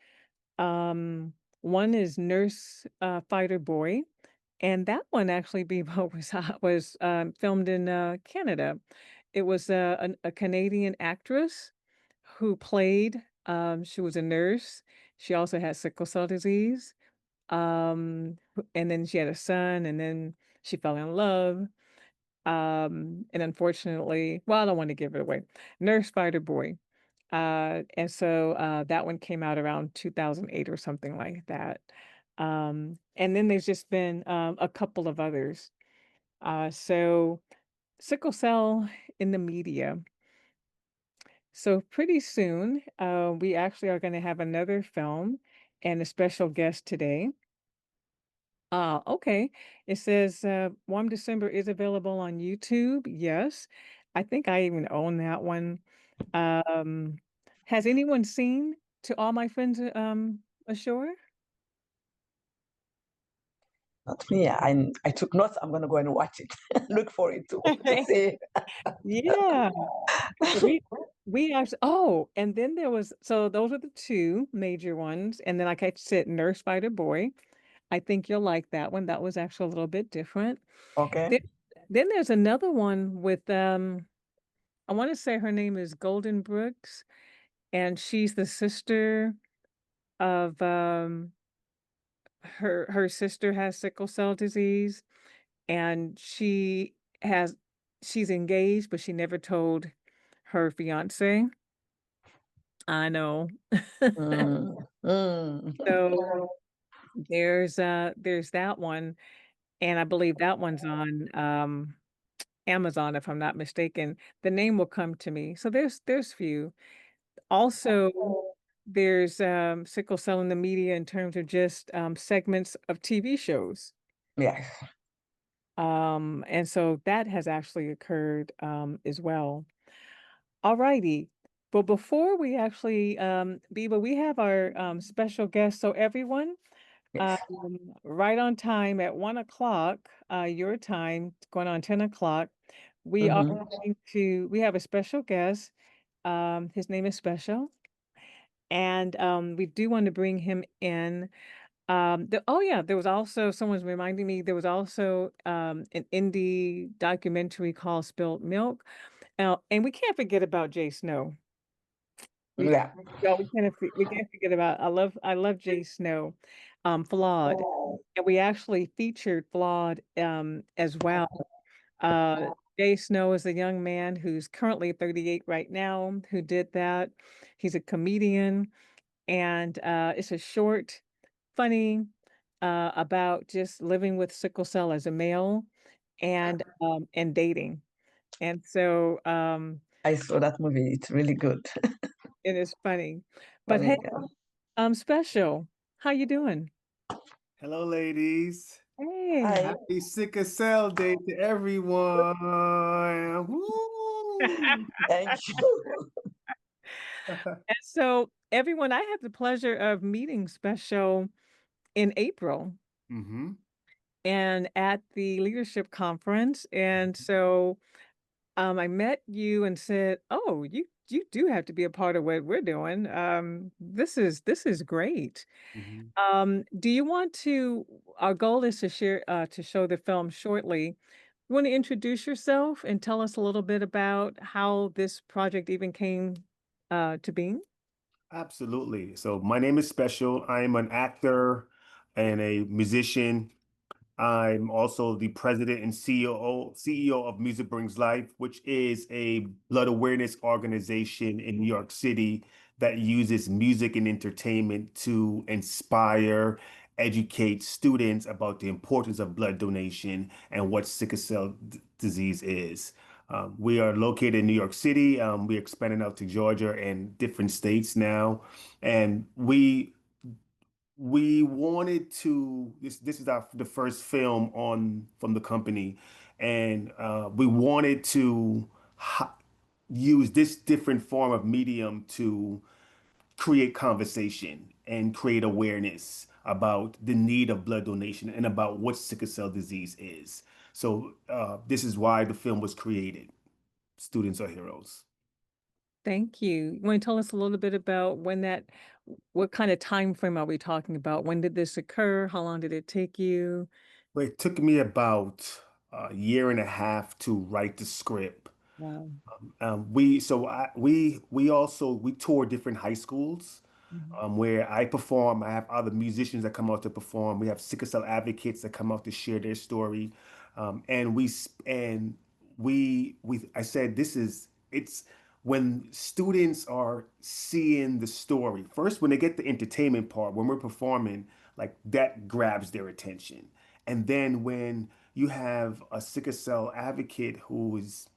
S1: Um, one is Nurse Fighter Boy, and that one actually Bebo was filmed in Canada. It was a Canadian actress who played. She was a nurse. She also had sickle cell disease. And then she had a son, and then she fell in love. And unfortunately, well, I don't want to give it away. Nurse Fighter Boy. And so that one came out around 2008 or something like that. And then there's just been a couple of others. So sickle cell in the media. So pretty soon, we actually are going to have another film and a special guest today. Okay. It says Warm December is available on YouTube. Yes. I think I even own that one. Um, has anyone seen To All My Friends Ashore?
S2: Not me. I took notes. I'm gonna go and watch it. Look for it to see.
S1: Yeah. We actually, oh, and then there was, so those are the two major ones. And then like I said, Nurse Fighter Boy. I think you'll like that one. That was actually a little bit different.
S2: Okay.
S1: Then, then there's another one with I want to say her name is Golden Brooks, and she's the sister of her sister has sickle cell disease, and she's engaged, but she never told her fiance. I know.
S2: Mm, mm.
S1: So there's that one, and I believe that one's on Amazon, if I'm not mistaken. The name will come to me. So there's few. Also, there's sickle cell in the media in terms of just segments of TV shows.
S2: Yes.
S1: And so that has actually occurred as well. All righty. But before we actually, Biba, we have our special guest. So everyone,
S2: Yes.
S1: right on time at 1 o'clock, your time, going on 10 o'clock, We are
S2: Mhm.
S1: we have a special guest. His name is Special, and we do want to bring him in. Oh yeah, there was also someone's reminding me there was also an indie documentary called Spilt Milk. And we can't forget about Jay Snow. We
S2: Yeah.
S1: no, we can't forget about I love Jay Snow. Flawed. And we actually featured Flawed as well. Jay Snow is a young man who's currently 38 right now who did that. He's a comedian, and it's a short, funny, about just living with sickle cell as a male and dating. And so
S2: I saw that movie. It's really good.
S1: it is funny. But hey,
S2: Funny. Yeah.
S1: Special, how you doing?
S7: Hello, ladies.
S1: Hey.
S2: Hi.
S7: Happy Sickle Cell Day to everyone. Woo!
S2: Thank you.
S1: And so everyone, I had the pleasure of meeting Special in April
S7: Mm-hmm.
S1: and at the leadership conference. And so I met you and said, "Oh, you do have to be a part of what we're doing. This is great."
S7: Mm-hmm.
S1: Do you want to? Our goal is to share to show the film shortly. You want to introduce yourself and tell us a little bit about how this project even came to being?
S7: Absolutely. So my name is Special. I'm an actor and a musician. I'm also the president and CEO of Music Brings Life, which is a blood awareness organization in New York City that uses music and entertainment to inspire, educate students about the importance of blood donation and what sickle cell disease is. We are located in New York City. We're expanding out to Georgia and different states now, and we wanted to this is the first film on from the company, and we wanted to use this different form of medium to create conversation and create awareness about the need of blood donation and about what sickle cell disease is. So this is why the film was created. Students are heroes.
S1: Thank you. You want to tell us a little bit about what kind of time frame are we talking about? When did this occur? How long did it take you?
S7: But it took me about a year and a half to write the script.
S1: Wow.
S7: We also we tour different high schools
S1: Mhm.
S7: where I perform. I have other musicians that come out to perform. We have sickle cell advocates that come out to share their story, and we I said this is it's when students are seeing the story first when they get the entertainment part when we're performing like that grabs their attention, and then when you have a sickle cell advocate who is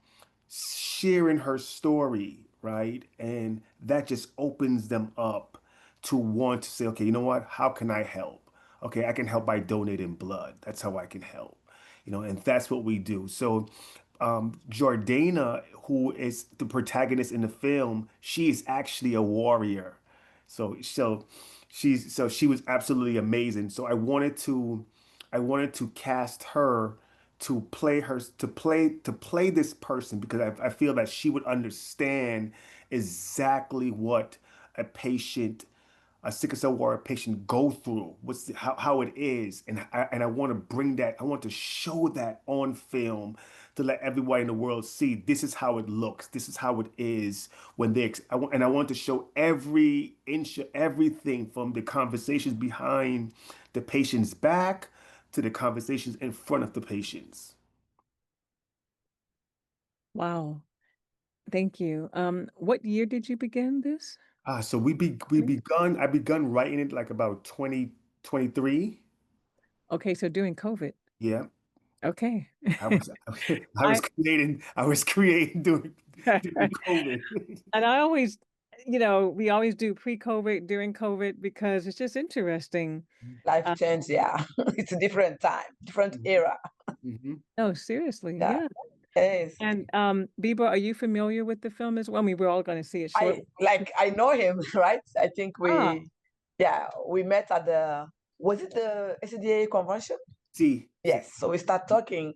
S7: sharing her story, right? And that just opens them up to want to say, okay, you know what? How can I help? Okay, I can help by donating blood. That's how I can help. And that's what we do. So, Jordana, who is the protagonist in the film, she is actually a warrior. So she was absolutely amazing. So I wanted to cast her to play this person because I feel that she would understand exactly what a patient a sickle cell warrior patient go through how it is, and I want to bring that. I want to show that on film to let everybody in the world see this is how it looks, this is how it is when I want to show every inch everything from the conversations behind the patient's back to the conversations in front of the patients.
S1: Wow. Thank you. What year did you begin this?
S7: So I begun writing it like about 2023.
S1: Okay, so during COVID.
S7: Yeah.
S1: Okay.
S7: I was
S1: I
S7: I was creating during COVID.
S1: and I always, we always do pre-COVID, during COVID because it's just interesting.
S2: Life
S1: Uh,
S2: change. Yeah. It's a different time, different era.
S7: Mhm.
S1: no, seriously,
S2: Yeah.
S1: yeah.
S2: It is.
S1: And Biba, are you familiar with the film as well? I mean, we're all going to see it short.
S2: I know him, right? I think
S1: Ah,
S2: we met at was it the ACDA convention?
S7: See.
S2: Yes, so we start talking,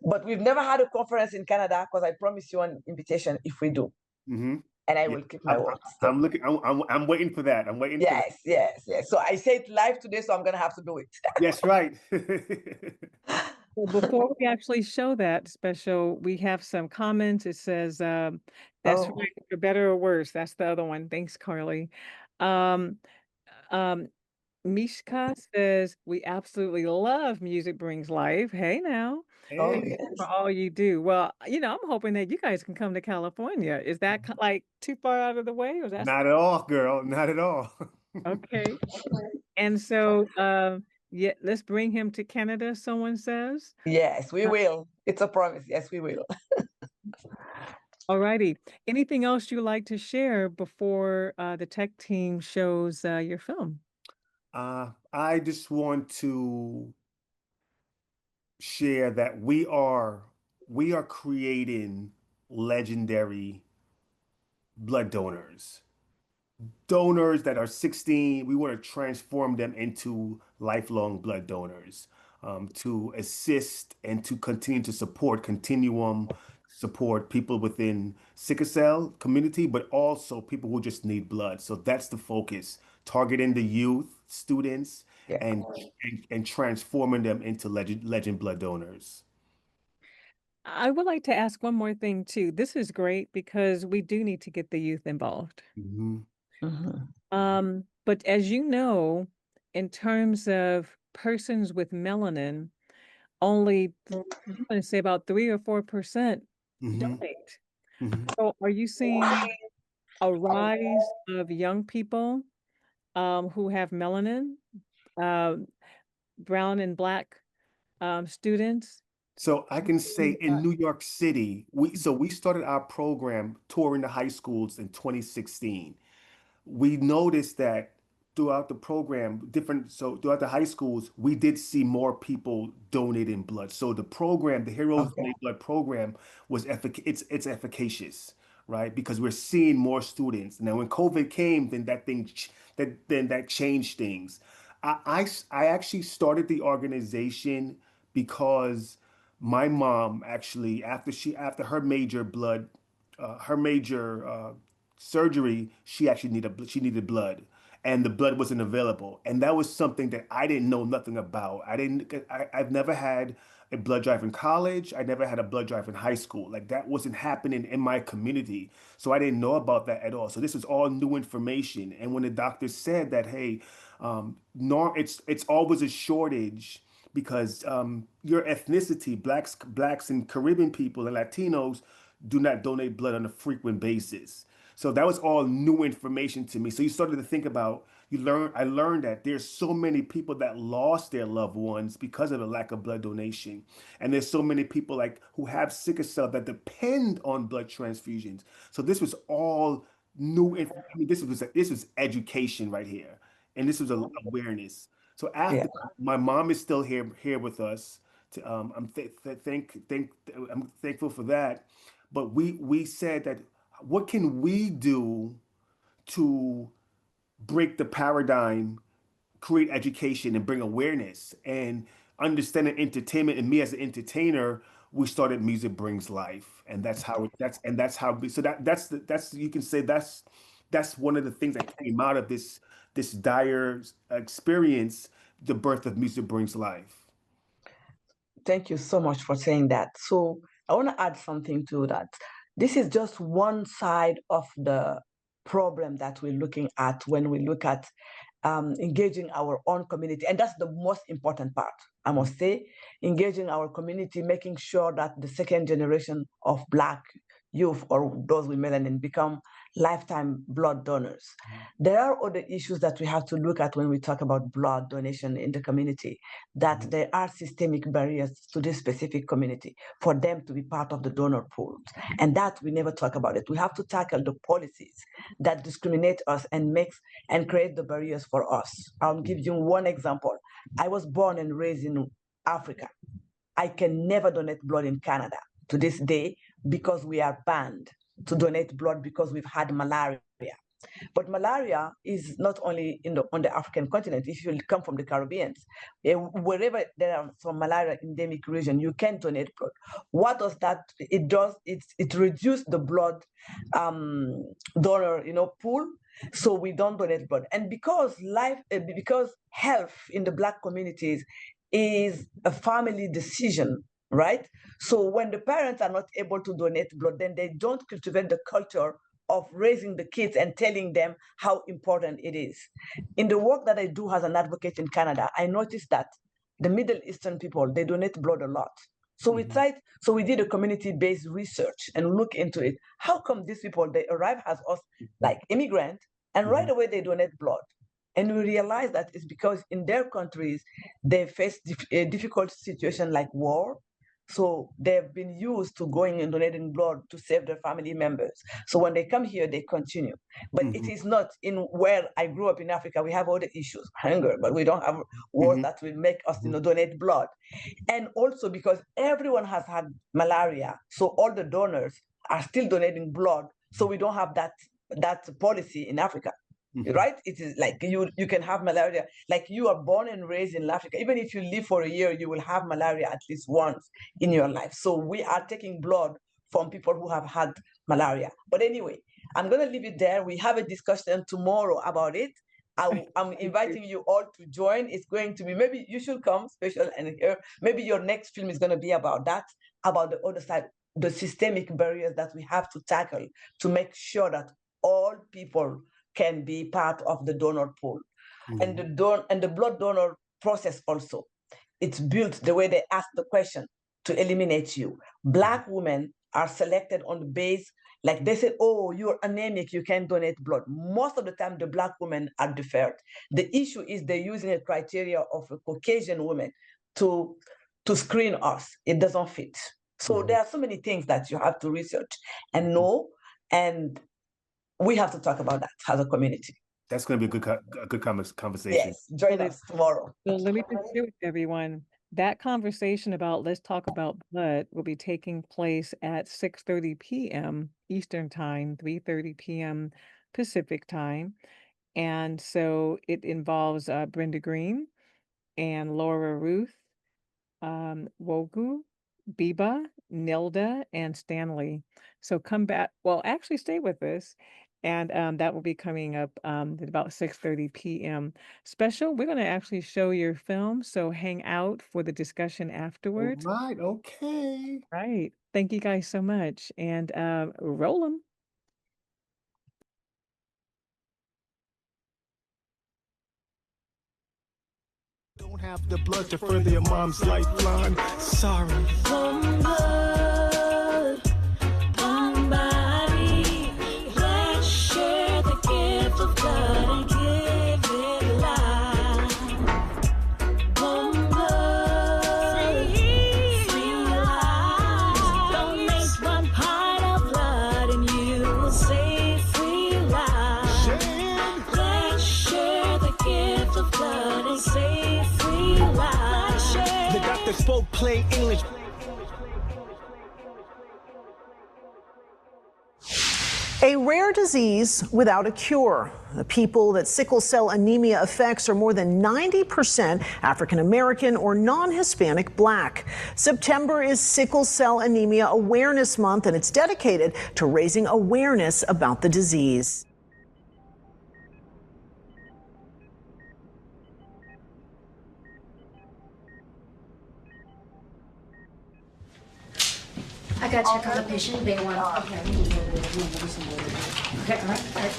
S2: but we've never had a conference in Canada because I promise you an invitation if we do,
S7: Mm-hmm.
S2: and I
S7: Yeah.
S2: will keep my
S7: I'm,
S2: word.
S7: I'm,
S2: So
S7: I'm looking. I'm waiting for that. I'm waiting for that.
S2: yes, yes, yes. So I say it live today, so I'm gonna have to do it.
S7: Yes, right.
S1: Well, before we actually show that special, we have some comments. It says, that's
S2: Oh,
S1: right, for better or worse. That's the other one. Thanks, Carly. Um, um, Mishka says, we absolutely love Music Brings Life. Hey now.
S2: oh
S7: Hey,
S1: Thank you for
S2: yes.
S1: all you do. Well, I'm hoping that you guys can come to California. Is that like too far out of the way, or that's
S7: not at all, girl. Not at all.
S1: okay? And so, yeah, let's bring him to Canada, someone says.
S2: Yes, we will. It's a promise. Yes, we will.
S1: All righty. Anything else you'd like to share before the tech team shows your film?
S7: I just want to share that we are creating legendary blood donors that are 16. We want to transform them into lifelong blood donors, to assist and to continue to support continuum support people within sickle cell community, but also people who just need blood. So that's the focus, targeting the youth, students,
S2: Yeah.
S7: and transforming them into legend blood donors.
S1: I would like to ask one more thing too. This is great because we do need to get the youth involved.
S7: Mhm.
S2: Mhm.
S1: But as you know, in terms of persons with melanin, only I'm going to say about 3 or 4%
S7: Mhm.
S1: donate.
S7: Mhm.
S1: So are you seeing a rise of young people who have melanin, uh, brown and black students?
S7: So I can say in New York City, we started our program touring the high schools in 2016. We noticed that throughout the program, throughout the high schools, we did see more people donating blood. So the program, the Heroes
S2: Okay.
S7: Donate Blood program, it's efficacious, right? Because we're seeing more students. Now, when COVID came, then that changed things. I actually started the organization because my mom actually, after her major surgery, she needed blood, and the blood wasn't available, and that was something that I didn't know nothing about. I've never had a blood drive in college. I never had a blood drive in high school. Like that wasn't happening in my community, so I didn't know about that at all. So this was all new information. And when the doctor said that, hey, no, it's always a shortage because your ethnicity, blacks and Caribbean people and Latinos do not donate blood on a frequent basis. So that was all new information to me. So you started to think about, I learned that there's so many people that lost their loved ones because of the lack of blood donation. And there's so many people like who have sickle cell that depend on blood transfusions. So this was all I mean, this was education right here. And this was a awareness. So
S2: Yeah.
S7: after my mom is still here with us, I'm thankful for that. But we said that what can we do to break the paradigm, create education, and bring awareness and understanding entertainment? And me as an entertainer, we started Music Brings Life, and that's how we, so that's you can say that's one of the things that came out of this dire experience, the birth of Music Brings Life.
S2: Thank you so much for saying that. So I want to add something to that. This is just one side of the problem that we're looking at when we look at engaging our own community. And that's the most important part, I must say, engaging our community, making sure that the second generation of Black youth or those with melanin become lifetime blood donors. There are other issues that we have to look at when we talk about blood donation in the community, that there are systemic barriers to this specific community for them to be part of the donor pool. And that we never talk about it. We have to tackle the policies that discriminate us and create the barriers for us. I'll give you one example. I was born and raised in Africa. I can never donate blood in Canada to this day because we are banned to donate blood because we've had malaria. But malaria is not only on the African continent. If you come from the Caribbean, wherever there are some malaria endemic region, you can donate blood. What does that? It does. It reduces the blood donor pool, so we don't donate blood. And because health in the Black communities is a family decision, right? So when the parents are not able to donate blood, then they don't cultivate the culture of raising the kids and telling them how important it is. In the work that I do as an advocate in Canada, I noticed that the Middle Eastern people, they donate blood a lot. So we did a community-based research and look into it. How come these people, they arrive as us like immigrants, and right away they donate blood? And we realized that it's because in their countries, they face a difficult situation like war. So they've been used to going and donating blood to save their family members. So when they come here, they continue. But it is not in where I grew up in Africa. We have other issues, hunger, but we don't have wars that will make us, donate blood. And also because everyone has had malaria, so all the donors are still donating blood. So we don't have that policy in Africa. Right? It is like you can have malaria, like you are born and raised in Africa. Even if you live for a year, you will have malaria at least once in your life. So we are taking blood from people who have had malaria. But anyway, I'm going to leave it there. We have a discussion tomorrow about it. I'm inviting you all to join. It's going to be, maybe you should come special and here. Maybe your next film is going to be about that, about the other side, the systemic barriers that we have to tackle to make sure that all people can be part of the donor pool. And the blood donor process also. It's built the way they ask the question to eliminate you. Black women are selected on the base, like they say, oh, you're anemic, you can't donate blood. Most of the time, the Black women are deferred. The issue is they're using a criteria of a Caucasian woman to screen us. It doesn't fit. So there are so many things that you have to research and know, and we have to talk about that as a community.
S7: That's going to be a good conversation.
S2: Yes, join us tomorrow.
S1: So let me just share with everyone, that conversation about Let's Talk About Blood will be taking place at 6:30 p.m. Eastern Time, 3:30 p.m. Pacific Time. And so it involves Brenda Green and Laura Ruth, Wogu, Biba, Nilda, and Stanley. So come back. Well, actually stay with us. And that will be coming up at about 6:30 p.m. Special. We're going to actually show your film. So hang out for the discussion afterwards.
S7: All right. Okay.
S1: Right. Thank you guys so much. And roll them.
S8: Don't have the blood to further your mom's lifeline. Sorry.
S9: One blood, one body. Let's share the gift of blood and give it life. One blood, free lives. Donate one pint of blood and you will save free lives. Let's share the gift of blood and save free lives.
S8: The doctor spoke plain English.
S10: A rare disease without a cure. The people that sickle cell anemia affects are more than 90% African American or non-Hispanic Black. September is Sickle Cell Anemia Awareness Month, and it's dedicated to raising awareness about the disease.
S11: I got to check on the patient. Day one. Okay. Okay, all right.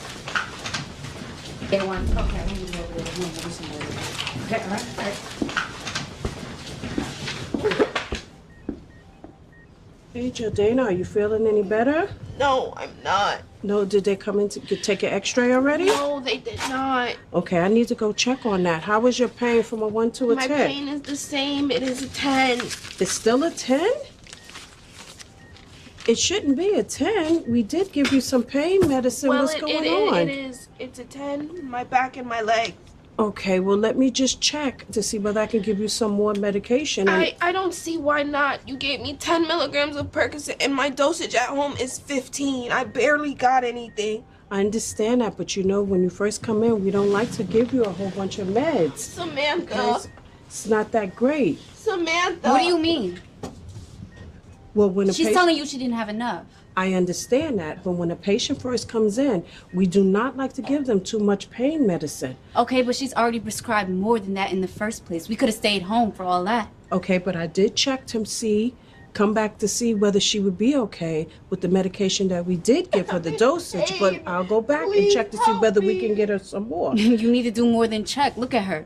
S11: Day one. Okay. Okay, all right.
S5: Hey, Jordana, are you feeling any better?
S12: No, I'm not.
S5: No, did they come in to take an x-ray already?
S12: No, they did not.
S5: Okay, I need to go check on that. How was your pain from a 1 to a 10?
S12: My pain is the same. It is a 10.
S5: It's still a 10? It shouldn't be a 10. We did give you some pain medicine. What's going on?
S12: It is. It's a 10. My back and my legs.
S5: Okay, well, let me just check to see whether I can give you some more medication.
S12: I don't see why not. You gave me 10 milligrams of Percocet, and my dosage at home is 15. I barely got anything.
S13: I understand that, but you know, when you first come in, we don't like to give you a whole bunch of meds.
S12: Samantha.
S13: It's not that great.
S12: Samantha.
S11: What do you mean?
S13: Well, when a
S11: She's
S13: patient...
S11: telling you she didn't have enough.
S13: I understand that, but when a patient first comes in, we do not like to give them too much pain medicine.
S11: Okay, but she's already prescribed more than that in the first place. We could have stayed home for all that.
S13: Okay, but I did check to come back to see whether she would be okay with the medication that we did give her, the dosage, but I'll go back and check to see whether we can get her some more.
S11: You need to do more than check. Look at her.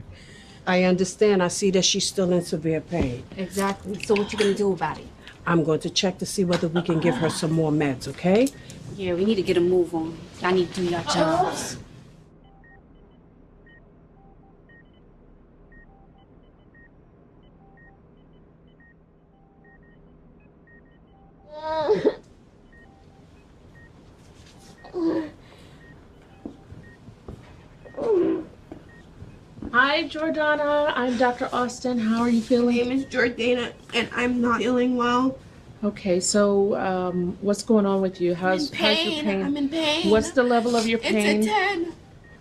S13: I understand. I see that she's still in severe pain.
S11: Exactly. So what you gonna do about it?
S13: I'm going to check to see whether we can give her some more meds, okay?
S11: Yeah, we need to get a move on. Y'all need to do your jobs.
S14: Hi, Jordana. I'm Dr. Austin. How are you feeling?
S12: My name is Jordana, and I'm not feeling well.
S14: Okay, so what's going on with you? How's your pain?
S12: I'm in pain.
S14: What's the level of your pain?
S12: It's a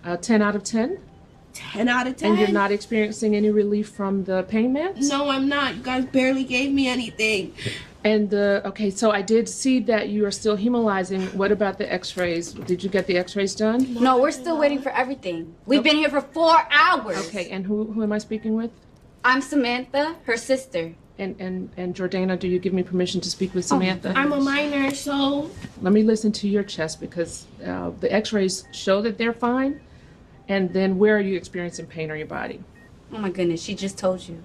S12: 10.
S14: 10 out of 10?
S12: 10 out of 10.
S14: And you're not experiencing any relief from the pain meds?
S12: No, I'm not. You guys barely gave me anything.
S14: And okay, so I did see that you are still hemolyzing. What about the x-rays? Did you get the x-rays done?
S11: No, we're still waiting for everything. We've been here for 4 hours.
S14: Okay, and who am I speaking with?
S11: I'm Samantha, her sister.
S14: And Jordana, do you give me permission to speak with Samantha?
S12: I'm a minor, so...
S14: Let me listen to your chest because the x-rays show that they're fine. And then where are you experiencing pain on your body?
S11: Oh my goodness, she just told you.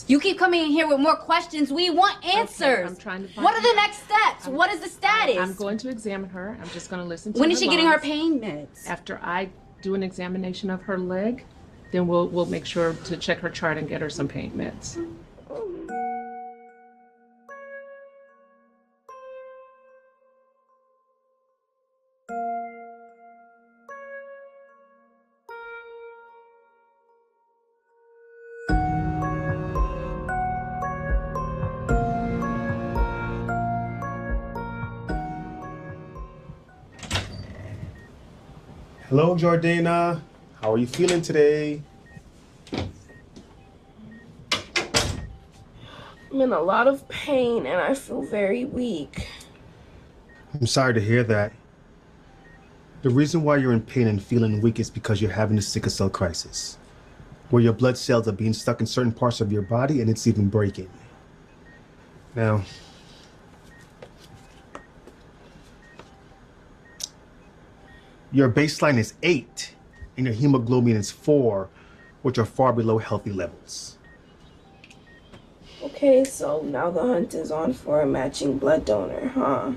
S14: You
S11: keep coming in here with more questions. We want answers.
S14: Okay, I'm trying to find
S11: What are the next steps? What is the status?
S14: I'm going to examine her. I'm just going to listen to
S11: When
S14: her
S11: is she getting her
S14: lungs.
S11: pain meds?
S14: After I do an examination of her leg, then we'll make sure to check her chart and get her some pain meds.
S7: Hello, Jordana. How are you feeling today?
S12: I'm in a lot of pain, and I feel very weak.
S7: I'm sorry to hear that. The reason why you're in pain and feeling weak is because you're having a sickle cell crisis, where your blood cells are being stuck in certain parts of your body and it's even breaking. Now, your baseline is 8 and your hemoglobin is 4, which are far below healthy levels.
S12: Okay, so now the hunt is on for a matching blood donor, huh?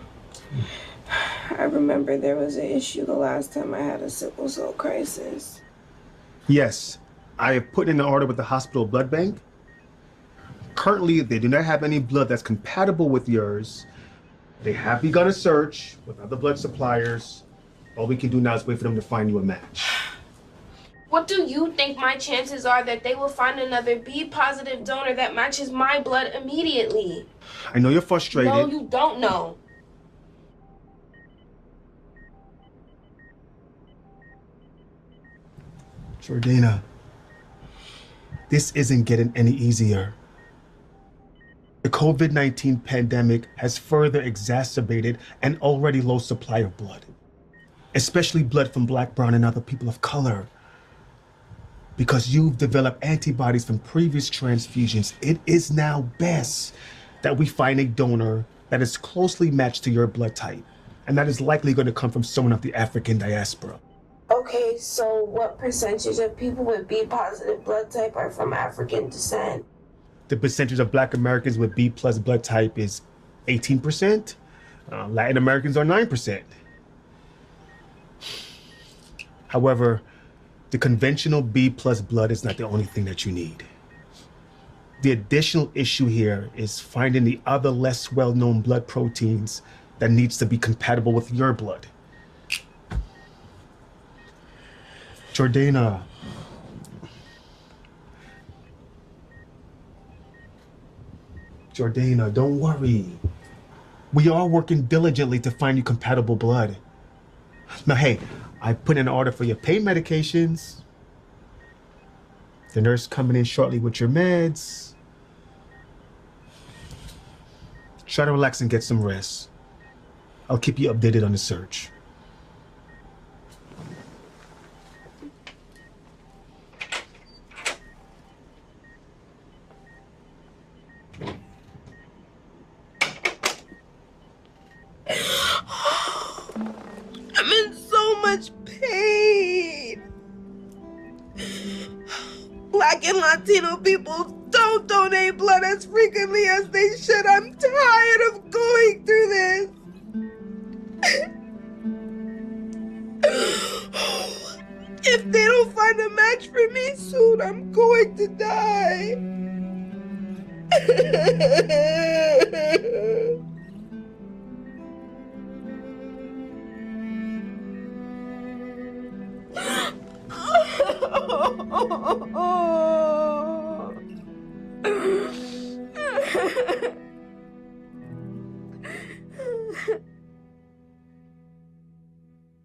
S12: I remember there was an issue the last time I had a sickle cell crisis.
S7: Yes, I have put in an order with the hospital blood bank. Currently, they do not have any blood that's compatible with yours. They have begun a search with other blood suppliers. All we can do now is wait for them to find you a match.
S12: What do you think my chances are that they will find another B-positive donor that matches my blood immediately?
S7: I know you're frustrated.
S12: No, you don't know.
S7: Jordana, this isn't getting any easier. The COVID-19 pandemic has further exacerbated an already low supply of blood, especially blood from Black, brown, and other people of color. Because you've developed antibodies from previous transfusions, it is now best that we find a donor that is closely matched to your blood type, and that is likely going to come from someone of the African diaspora.
S12: Okay, so what percentage of people with B-positive blood type are from African descent?
S7: The percentage of Black Americans with B+ blood type is 18%. Latin Americans are 9%. However, the conventional B+ blood is not the only thing that you need. The additional issue here is finding the other less well-known blood proteins that needs to be compatible with your blood. Jordana. Jordana, don't worry. We are working diligently to find you compatible blood. Now, hey, I put in an order for your pain medications. The nurse coming in shortly with your meds. Try to relax and get some rest. I'll keep you updated on the search.
S12: I'm in so much pain. Black and Latino people don't donate blood as frequently as they should. I'm tired of going through this. If they don't find a match for me soon, I'm going to die.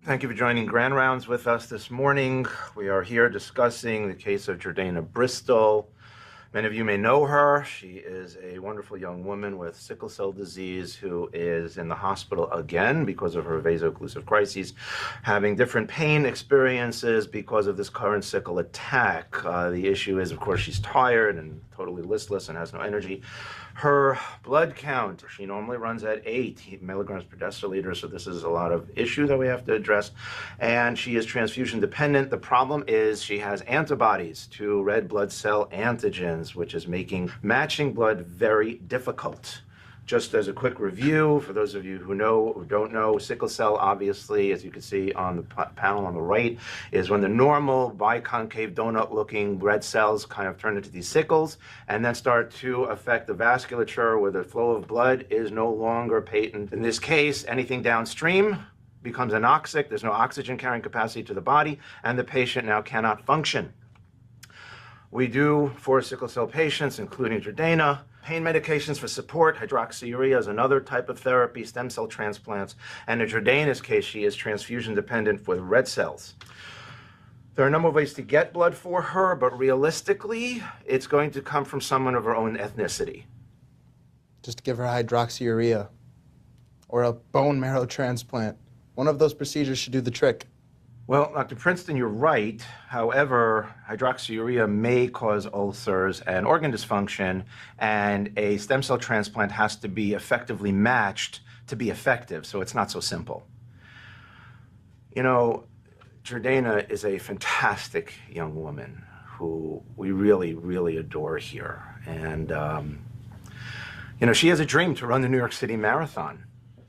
S15: Thank you for joining Grand Rounds with us this morning. We are here discussing the case of Jordana Bristol. Many of you may know her. She is a wonderful young woman with sickle cell disease who is in the hospital again because of her vaso-occlusive crises, having different pain experiences because of this current sickle attack. The issue is, of course, she's tired and totally listless and has no energy. Her blood count, she normally runs at 8 milligrams per deciliter, so this is a lot of issue that we have to address. And she is transfusion dependent. The problem is she has antibodies to red blood cell antigens, which is making matching blood very difficult. Just as a quick review, for those of you who know or don't know, sickle cell, obviously, as you can see on the panel on the right, is when the normal biconcave donut-looking red cells kind of turn into these sickles and then start to affect the vasculature where the flow of blood is no longer patent. In this case, anything downstream becomes anoxic. There's no oxygen carrying capacity to the body, and the patient now cannot function. We do, for sickle cell patients, including Jordana, pain medications for support. Hydroxyurea is another type of therapy, stem cell transplants, and in Jordana's case, she is transfusion dependent with red cells. There are a number of ways to get blood for her, but realistically, it's going to come from someone of her own ethnicity.
S16: Just give her hydroxyurea or a bone marrow transplant. One of those procedures should do the trick.
S15: Well, Dr. Princeton, you're right. However, hydroxyurea may cause ulcers and organ dysfunction, and a stem cell transplant has to be effectively matched to be effective, so it's not so simple. You know, Jordana is a fantastic young woman who we really, really adore here. And, you know, she has a dream to run the New York City Marathon,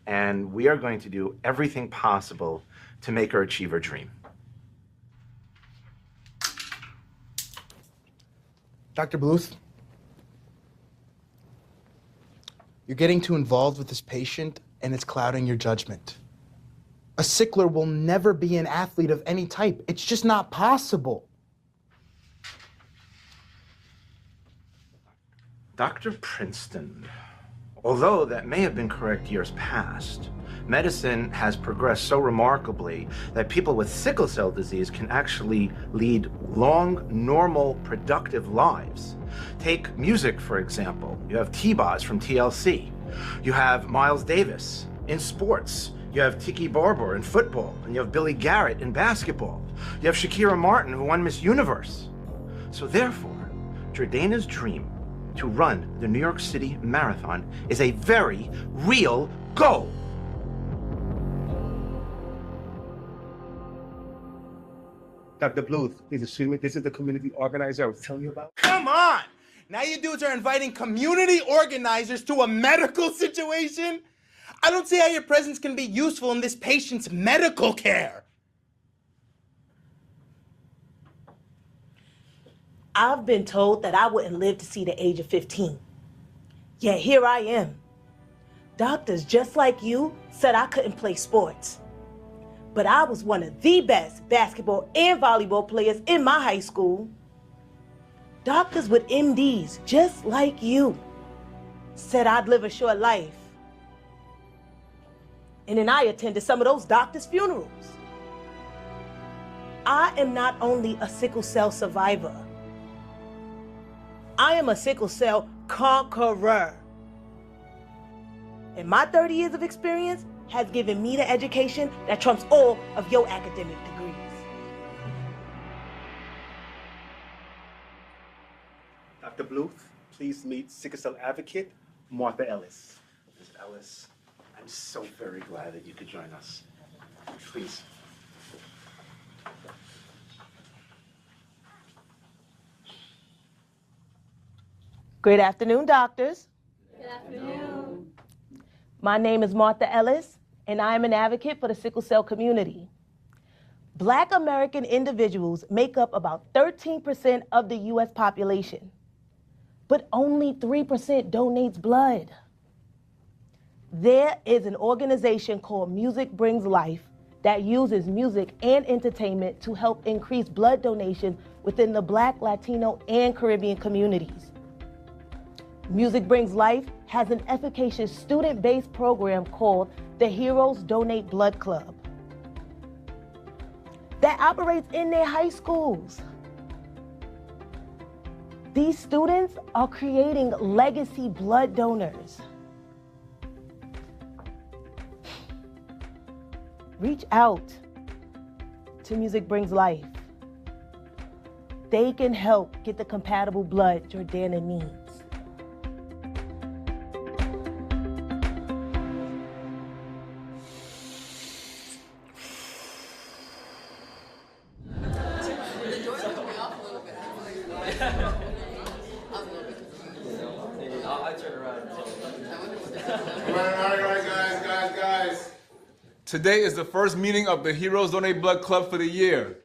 S15: and we are going to do everything possible to make her achieve her dream.
S16: Dr. Bluth, you're getting too involved with this patient and it's clouding your judgment. A sickler will never be an athlete of any type. It's just not possible.
S15: Dr. Princeton, although that may have been correct years past, medicine has progressed so remarkably that people with sickle cell disease can actually lead long, normal, productive lives. Take music, for example. You have T-Boz from TLC. You have Miles Davis in sports. You have Tiki Barber in football. And you have Billy Garrett in basketball. You have Shakira Martin, who won Miss Universe. So therefore, Jordana's dream to run the New York City Marathon is a very real goal.
S7: Dr. Bluth, please excuse me. This is the community organizer I was telling you about.
S16: Come on! Now you dudes are inviting community organizers to a medical situation? I don't see how your presence can be useful in this patient's medical care.
S17: I've been told that I wouldn't live to see the age of 15. Yet here I am. Doctors just like you said I couldn't play sports. But I was one of the best basketball and volleyball players in my high school. Doctors with MDs just like you said I'd live a short life. And then I attended some of those doctors' funerals. I am not only a sickle cell survivor, I am a sickle cell conqueror. And my 30 years of experience has given me the education that trumps all of your academic degrees.
S7: Dr. Bluth, please meet sickle cell advocate, Martha Ellis.
S18: Ms. Ellis, I'm so very glad that you could join us. Please.
S17: Good afternoon, doctors.
S9: Good afternoon.
S17: My name is Martha Ellis, and I am an advocate for the sickle cell community. Black American individuals make up about 13% of the US population, but only 3% donates blood. There is an organization called Music Brings Life that uses music and entertainment to help increase blood donations within the Black, Latino, and Caribbean communities. Music Brings Life has an efficacious student-based program called the Heroes Donate Blood Club that operates in their high schools. These students are creating legacy blood donors. Reach out to Music Brings Life. They can help get the compatible blood Jordana needs.
S19: Guys. Today is the first meeting of the Heroes Donate Blood Club for the year.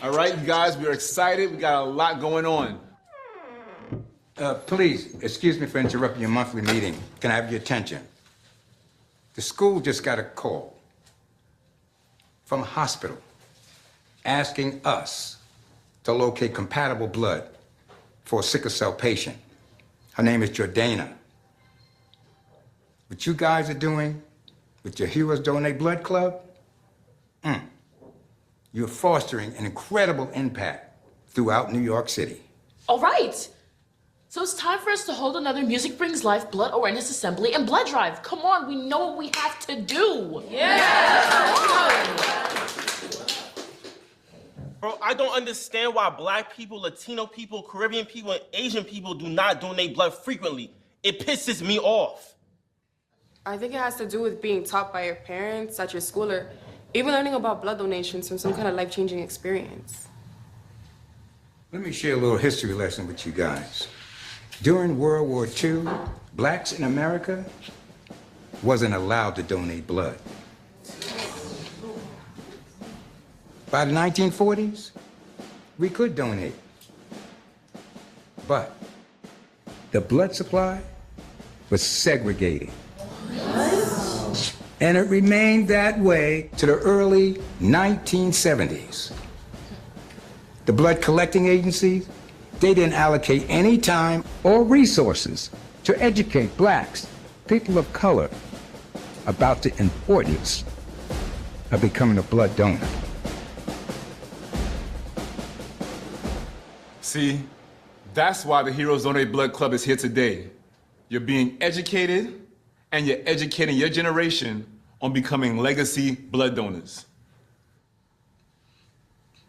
S19: All right, you guys, we're excited. We got a lot going on.
S20: Please, excuse me for interrupting your monthly meeting. Can I have your attention? The school just got a call from a hospital asking us to locate compatible blood for a sickle cell patient. Her name is Jordana. What you guys are doing with your Heroes Donate Blood Club, you're fostering an incredible impact throughout New York City.
S21: All right. So it's time for us to hold another Music Brings Life blood awareness assembly and blood drive. Come on, we know what we have to do.
S22: Bro, I don't understand why Black people, Latino people, Caribbean people, and Asian people do not donate blood frequently. It pisses me off.
S23: I think it has to do with being taught by your parents at your school or even learning about blood donations from some kind of life-changing experience.
S20: Let me share a little history lesson with you guys. During World War II, blacks in America wasn't allowed to donate blood. By the 1940s, we could donate. But the blood supply was segregated. And it remained that way to the early 1970s. The blood collecting agencies, they didn't allocate any time or resources to educate blacks, people of color, about the importance of becoming a blood donor.
S19: See, that's why the Heroes Donate Blood Club is here today. You're being educated, and you're educating your generation on becoming legacy blood donors.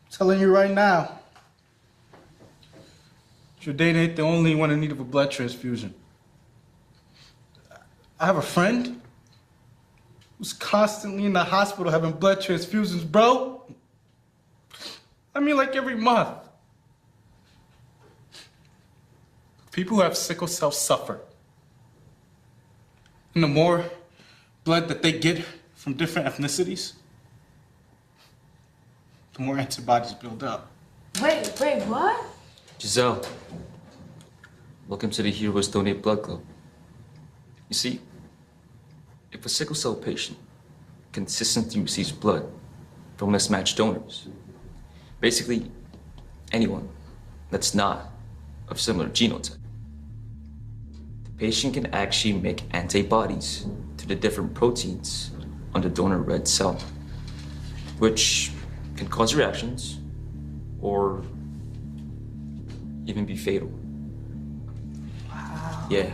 S16: Telling you right now, Jordana ain't the only one in need of a blood transfusion. I have a friend who's constantly in the hospital having blood transfusions, bro. I mean, like every month. People who have sickle cell suffer. And the more blood that they get from different ethnicities, the more antibodies build up.
S23: Wait, what?
S24: Giselle, welcome to the Heroes Donate Blood Club. You see, if a sickle cell patient consistently receives blood from mismatched donors, basically anyone, that's not of similar genotype. The patient can actually make antibodies to the different proteins on the donor red cell, which can cause reactions or even be fatal.
S17: Wow.
S24: Yeah,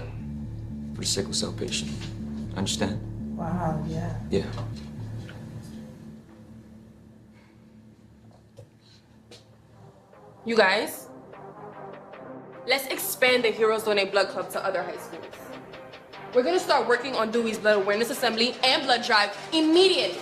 S24: for the sickle cell patient. Understand?
S17: Wow, yeah.
S24: Yeah.
S23: You guys, let's expand the Heroes Donate Blood Club to other high schools. We're gonna start working on Dewey's Blood Awareness Assembly and Blood Drive immediately.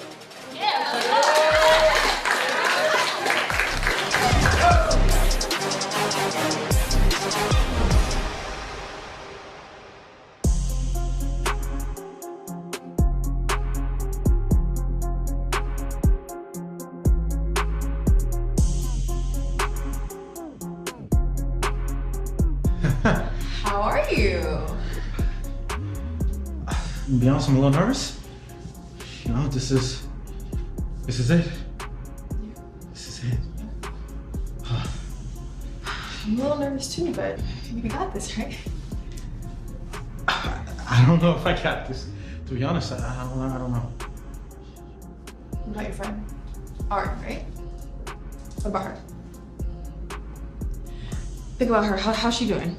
S23: How are you?
S2: To be honest, I'm a little nervous. You know, this is it. This is it.
S23: I'm a little nervous too, but you got this, right?
S2: I don't know if I got this. To be honest, I don't know.
S23: What about your friend? Ari, right? What about her? Think about her. How's she doing?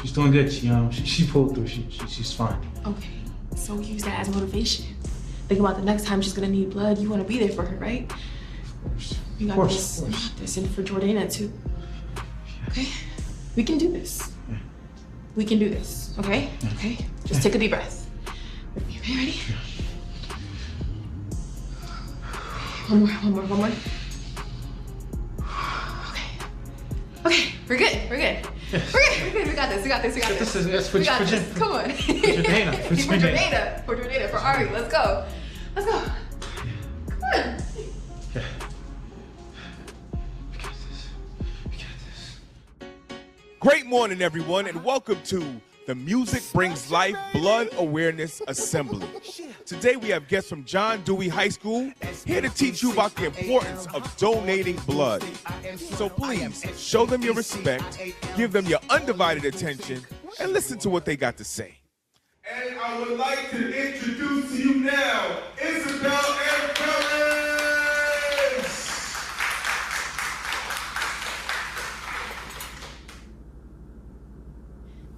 S2: She's doing good. She pulled through. She's fine.
S23: Okay, so use that as motivation. Think about the next time she's gonna need blood. You want to be there for her, right? You got this. You got this, and for Jordana too. Okay, we can do this.
S2: Yeah.
S23: We can do this. Okay.
S2: Yeah.
S23: Okay. Just take a deep breath. Okay, ready? One more. Okay, we're good.
S2: Yes.
S23: We're good. We got this.
S2: That's
S23: We got this. Come on.
S2: For Jordana.
S23: For Jordana. For Ari. Let's go. Come on.
S2: Yeah.
S3: Great morning, everyone, and welcome to the Music Brings Life Blood Awareness Assembly. Today we have guests from John Dewey High School here to teach you about the importance of donating blood. So please show them your respect, give them your undivided attention, and listen to what they got to say.
S4: And I would like to introduce to you now, Isabel and Phyllis!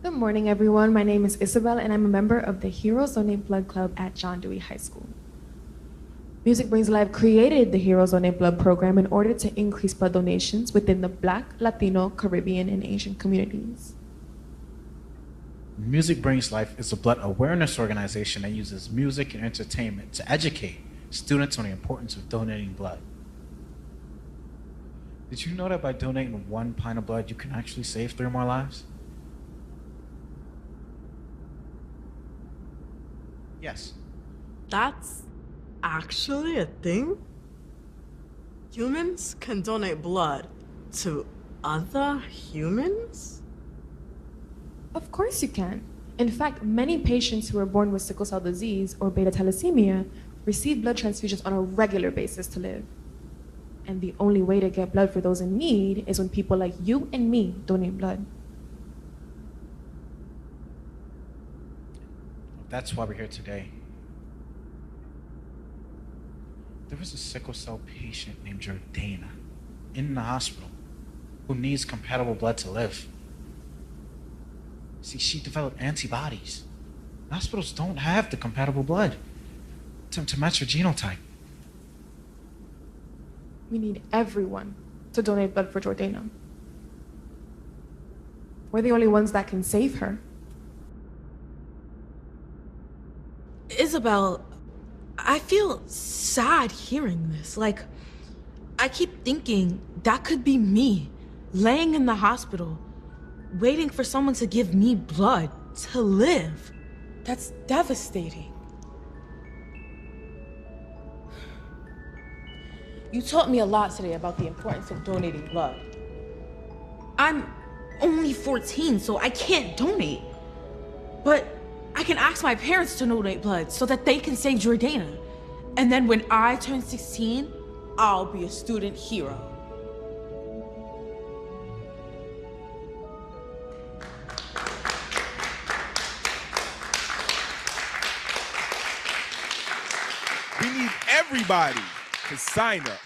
S23: Good morning, everyone. My name is Isabel, and I'm a member of the Heroes Donate Blood Club at John Dewey High School. Music Brings Life created the Heroes Donate Blood program in order to increase blood donations within the Black, Latino, Caribbean, and Asian communities.
S2: Music Brings Life is a blood awareness organization that uses music and entertainment to educate students on the importance of donating blood. Did you know that by donating 1 pint of blood, you can actually save 3 more lives? Yes.
S6: That's actually a thing? Humans can donate blood to other humans?
S23: Of course you can. In fact, many patients who are born with sickle cell disease or beta thalassemia receive blood transfusions on a regular basis to live. And the only way to get blood for those in need is when people like you and me donate blood.
S2: That's why we're here today. There was a sickle cell patient named Jordana in the hospital who needs compatible blood to live. See, she developed antibodies. Hospitals don't have the compatible blood to match her genotype.
S23: We need everyone to donate blood for Jordana. We're the only ones that can save her.
S6: Isabel, I feel sad hearing this. Like, I keep thinking that could be me, laying in the hospital, waiting for someone to give me blood to live. That's devastating.
S17: You taught me a lot today about the importance of donating blood.
S6: I'm only 14, so I can't donate. But I can ask my parents to donate blood so that they can save Jordana. And then when I turn 16, I'll be a student hero.
S3: everybody to sign up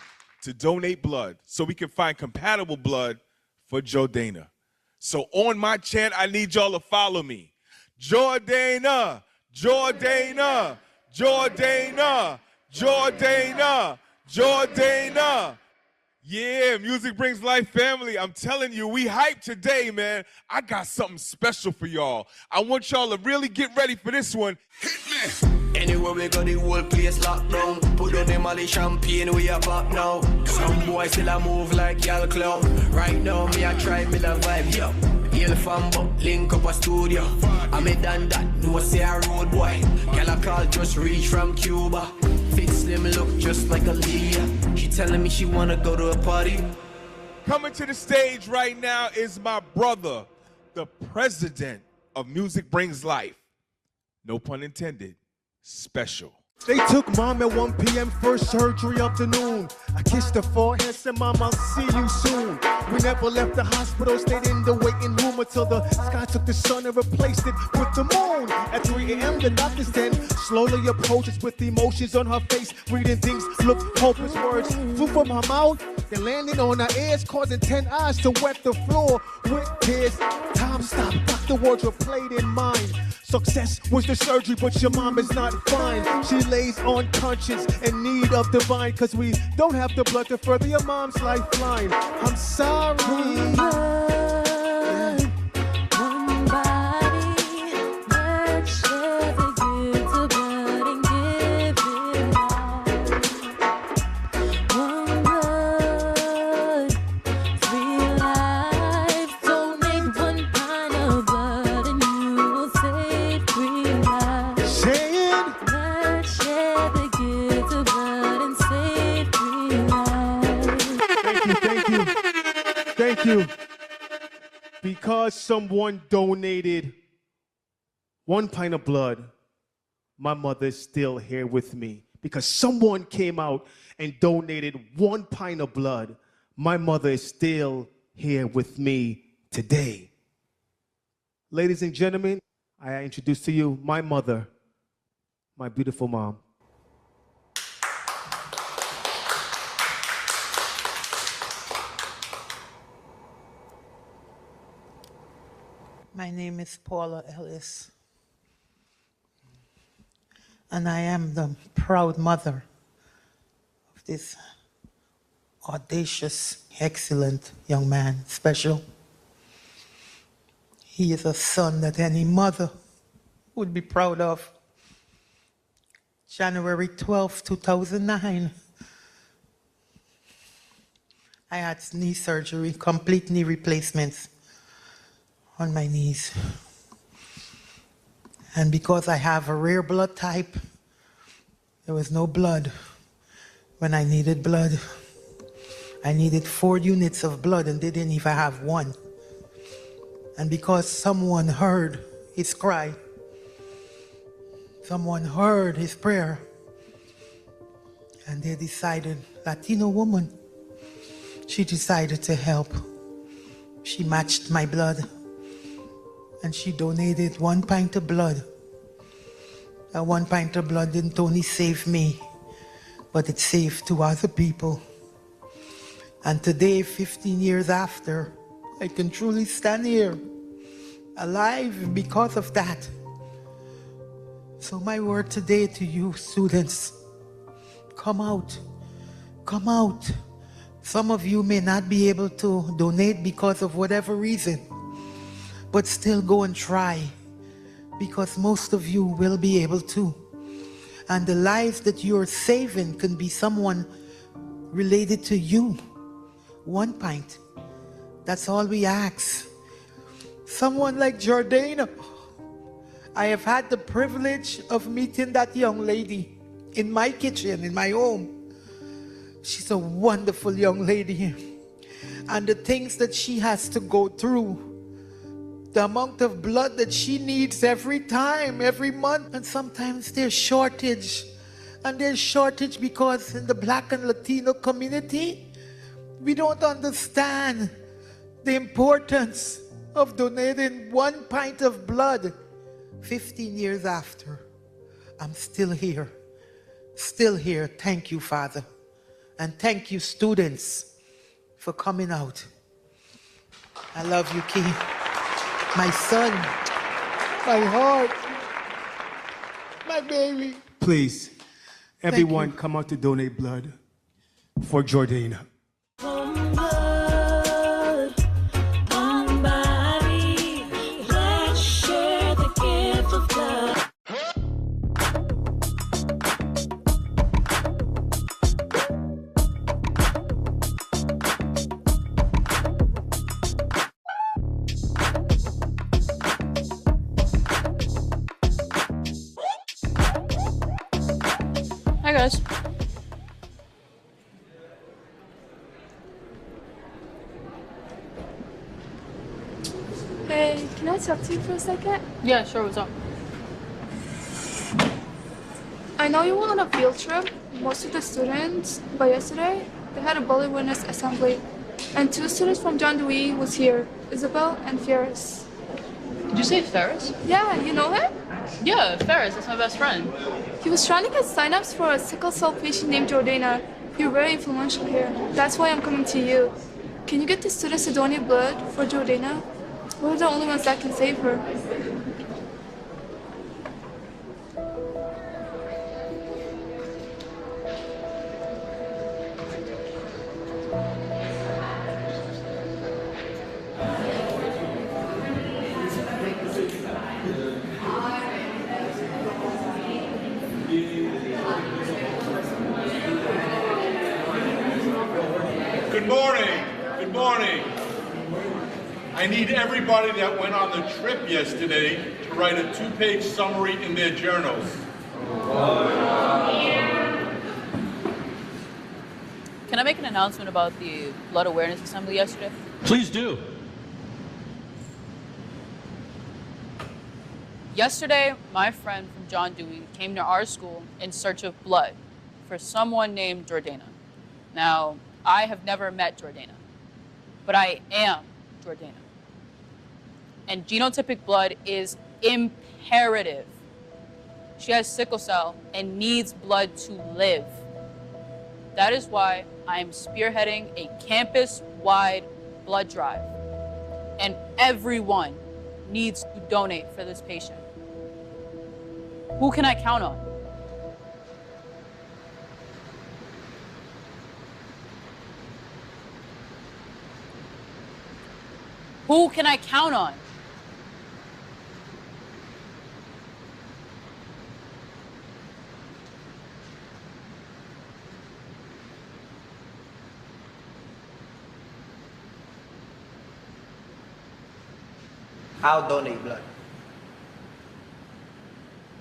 S3: to donate blood so we can find compatible blood for Jordana. So on my chant, I need y'all to follow me. Jordana, Jordana, Jordana, Jordana, Jordana. Yeah, Music Brings Life family. I'm telling you, we hyped today, man. I got something special for y'all. I want y'all to really get ready for this one. Hit me.
S1: Anywhere we go, the whole place locked down. Put on the Molly champagne, we are back now. Some boys still a move like y'all clown. Right now, me a try me the vibe, yo. Hail from but link up a studio. I me done that, no say a road boy. Girl I call just reach from Cuba. Fit slim look just like a Leah. She telling me she wanna go to a party.
S3: Coming to the stage right now is my brother, the president of Music Brings Life. No pun intended. Special.
S5: They took mom at 1 p.m. first surgery afternoon. I kissed her forehead, said, Mom, I'll see you soon. We never left the hospital, stayed in the waiting room until the sky took the sun and replaced it with the moon. At 3 a.m. the doctors then slowly approaches with emotions on her face, reading things looked hopeless. Words flew from her mouth, then landing on her ears, causing 10 eyes to wet the floor with tears. Time stopped, Dr. Wardrobe played in mind. Success was the surgery, but your mom is not fine. She lays unconscious in need of divine, cause we don't have the blood to further your mom's lifeline. I'm sorry. Thank you. Because someone donated 1 pint of blood, my mother is still here with me. Because someone came out and donated 1 pint of blood, my mother is still here with me today. Ladies and gentlemen, I introduce to you my mother, my beautiful mom.
S8: My name is Paula Ellis, and I am the proud mother of this audacious, excellent young man, special. He is a son that any mother would be proud of. January 12, 2009, I had knee surgery, complete knee replacements on my knees. And because I have a rare blood type, there was no blood when I needed blood. I needed 4 units of blood and they didn't even have 1. And because someone heard his cry, someone heard his prayer, and they decided, Latino woman, she decided to help. She matched my blood. And she donated 1 pint of blood. That 1 pint of blood didn't only save me, but it saved 2 other people. And today, 15 years after, I can truly stand here, alive because of that. So my word today to you students, come out, come out. Some of you may not be able to donate because of whatever reason, but still go and try, because most of you will be able to. And the lives that you're saving can be someone related to you. 1 pint. That's all we ask. Someone like Jordana. I have had the privilege of meeting that young lady in my kitchen, in my home. She's a wonderful young lady. And the things that she has to go through, the amount of blood that she needs every time, every month. And sometimes there's shortage. And there's shortage because in the Black and Latino community, we don't understand the importance of donating 1 pint of blood. 15 years after, I'm still here, still here. Thank you, Father. And thank you, students, for coming out. I love you, Key. My son, my heart, my baby.
S7: Please, everyone come out to donate blood for Jordana.
S21: Hi guys.
S23: Hey, can I talk to you for a second?
S21: Yeah, sure, what's up?
S23: I know you went on a field trip, most of the students, but yesterday they had a blood awareness assembly, and 2 students from John Dewey was here, Isabel and Ferris.
S21: Did you say Ferris?
S23: Yeah, you know him?
S21: Yeah, Ferris, that's my best friend.
S23: He was trying to get signups for a sickle cell patient named Jordana. You're very influential here. That's why I'm coming to you. Can you get the students to donate blood for Jordana? We're the only ones that can save her.
S10: Good morning. Good morning. I need everybody that went on the trip yesterday to write a 2-page summary in their journals.
S21: Can I make an announcement about the blood awareness assembly yesterday?
S10: Please do.
S21: Yesterday, my friend from John Dewey came to our school in search of blood for someone named Jordana. Now, I have never met Jordana, but I am Jordana. And genotypic blood is imperative. She has sickle cell and needs blood to live. That is why I am spearheading a campus-wide blood drive. And everyone needs to donate for this patient. Who can I count on? Who can I count on?
S11: I'll donate blood.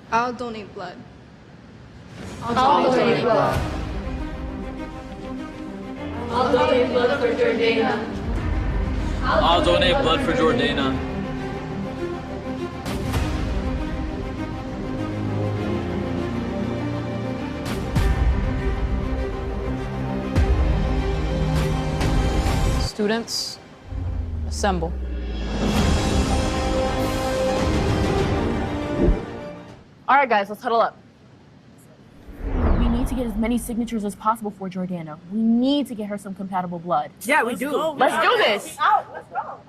S23: I'll donate blood.
S21: I'll donate blood.
S9: I'll donate blood for Jordana.
S24: I'll donate blood for Jordana.
S21: Students, assemble. All right, guys, let's huddle up. We need to get as many signatures as possible for Jordana. We need to get her some compatible blood.
S17: Yeah, we do.
S21: Let's do this.
S17: Let's go.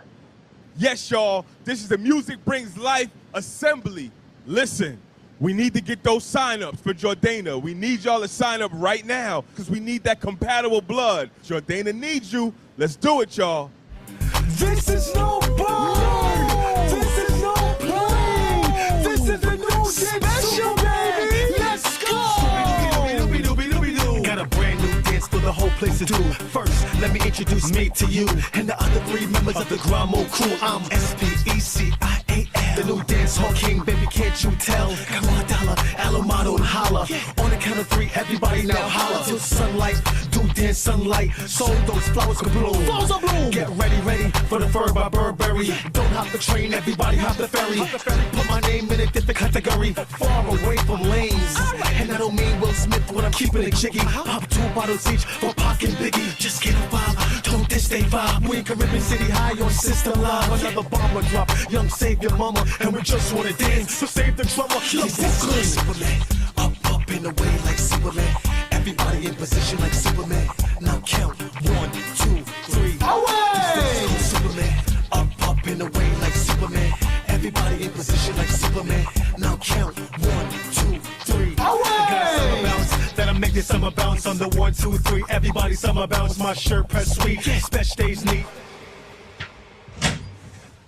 S3: Yes, y'all, this is the Music Brings Life Assembly. Listen, we need to get those sign-ups for Jordana. We need y'all to sign up right now because we need that compatible blood. Jordana needs you. Let's do it, y'all.
S5: This is no bird. This is no plane. This is the new special, baby. Let's go. Got a brand new dance for the whole place to do. First, let me introduce me to you and the other 3 members of the Gramo crew. I'm SPECIAL, the new dance hall king, baby, can't you tell? Come on, dollar, Alomado and holla. On the count of 3, everybody now holla. Till sunlight, do dance sunlight, so those flowers can bloom. Flowers are bloom. Get ready for the fur by Burberry. Don't hop the train, everybody hop the ferry. Put my name in a different category, far away from lanes. And I don't mean Will Smith when I'm keeping it jiggy. Pop 2 bottles each for Pac and Biggie. Just get a vibe, don't diss they vibe. We in Caribbean City high on System Live. Another bomber drop, young save your mama, and we just wanna dance. So save the drummer, young Brooklyn. Superman, up,
S1: popping away like Superman. Everybody in position like Superman. Now count 1, 2, 3.
S5: Away!
S1: Superman. Up and away like Superman. Everybody in position like Superman. Now count 1, 2, 3.
S5: Away! I got a summer bounce that'll make this summer bounce on the 1, 2, 3. Everybody summer bounce. My shirt press sweet. Special days neat.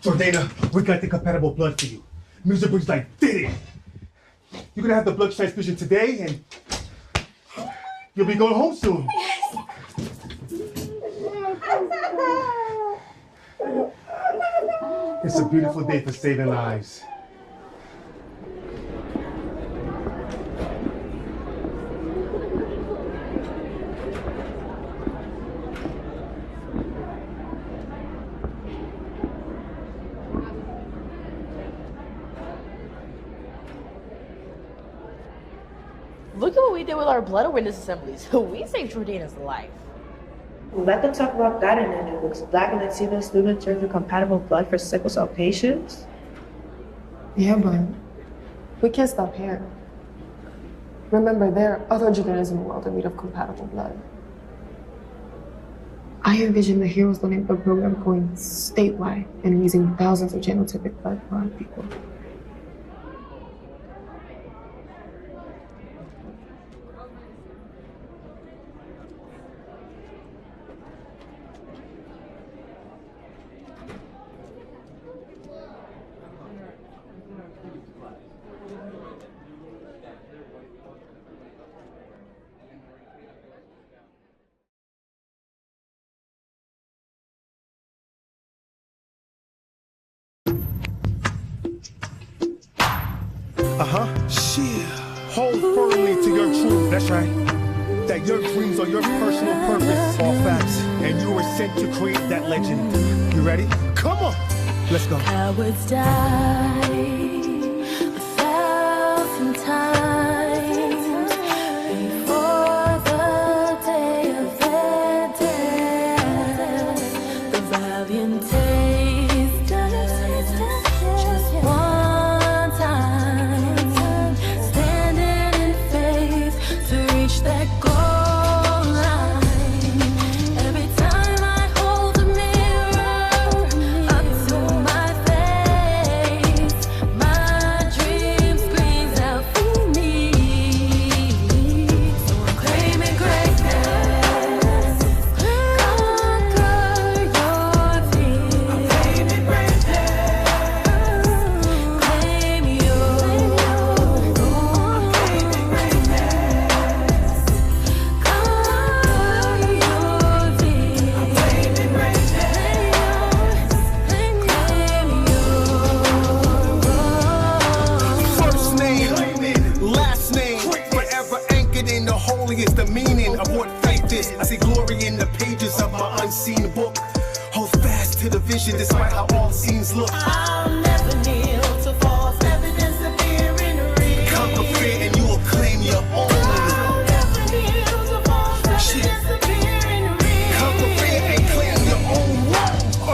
S5: Jordana, we got the compatible blood for you. Music brings like did it. You're gonna have the blood transfusion today, and you'll be going home soon. It's a beautiful day for saving lives.
S12: Look at what we did with our blood awareness assemblies. We saved Jordana's life.
S13: Let them talk about that in their books. Black and Latino students serve the compatible blood for sickle cell patients.
S23: Yeah, but we can't stop here. Remember, there are other Jordanas in the world in need of compatible blood. I envision the Heroes Donate Blood program going statewide and raising thousands of genotypic blood for our people.
S5: Shit. Hold firmly to your truth. That's right. That your dreams are your personal purpose. All facts. And you were sent to create that legend. You ready? Come on. Let's go.
S9: Cowards die 1,000 times before the day of their death. The valiant taste just one time, standing in faith to reach that goal line. Every time I hold a mirror up to my face, my dream screams out for me. So I'm claiming greatness, conquer your fears. I'm claiming greatness, claim your I'm claiming greatness, conquer your fears. I'm claiming
S5: First name, last name, forever anchored in the holiest, the meaning of what faith is. I see glory in the pages of my unseen book. Hold fast to the vision despite how all scenes look.
S9: I'll never kneel to false evidence appearing real.
S5: Conquer fear and you will claim your own.
S9: I'll never kneel to false evidence appearing real.
S5: Conquer fear and claim your own.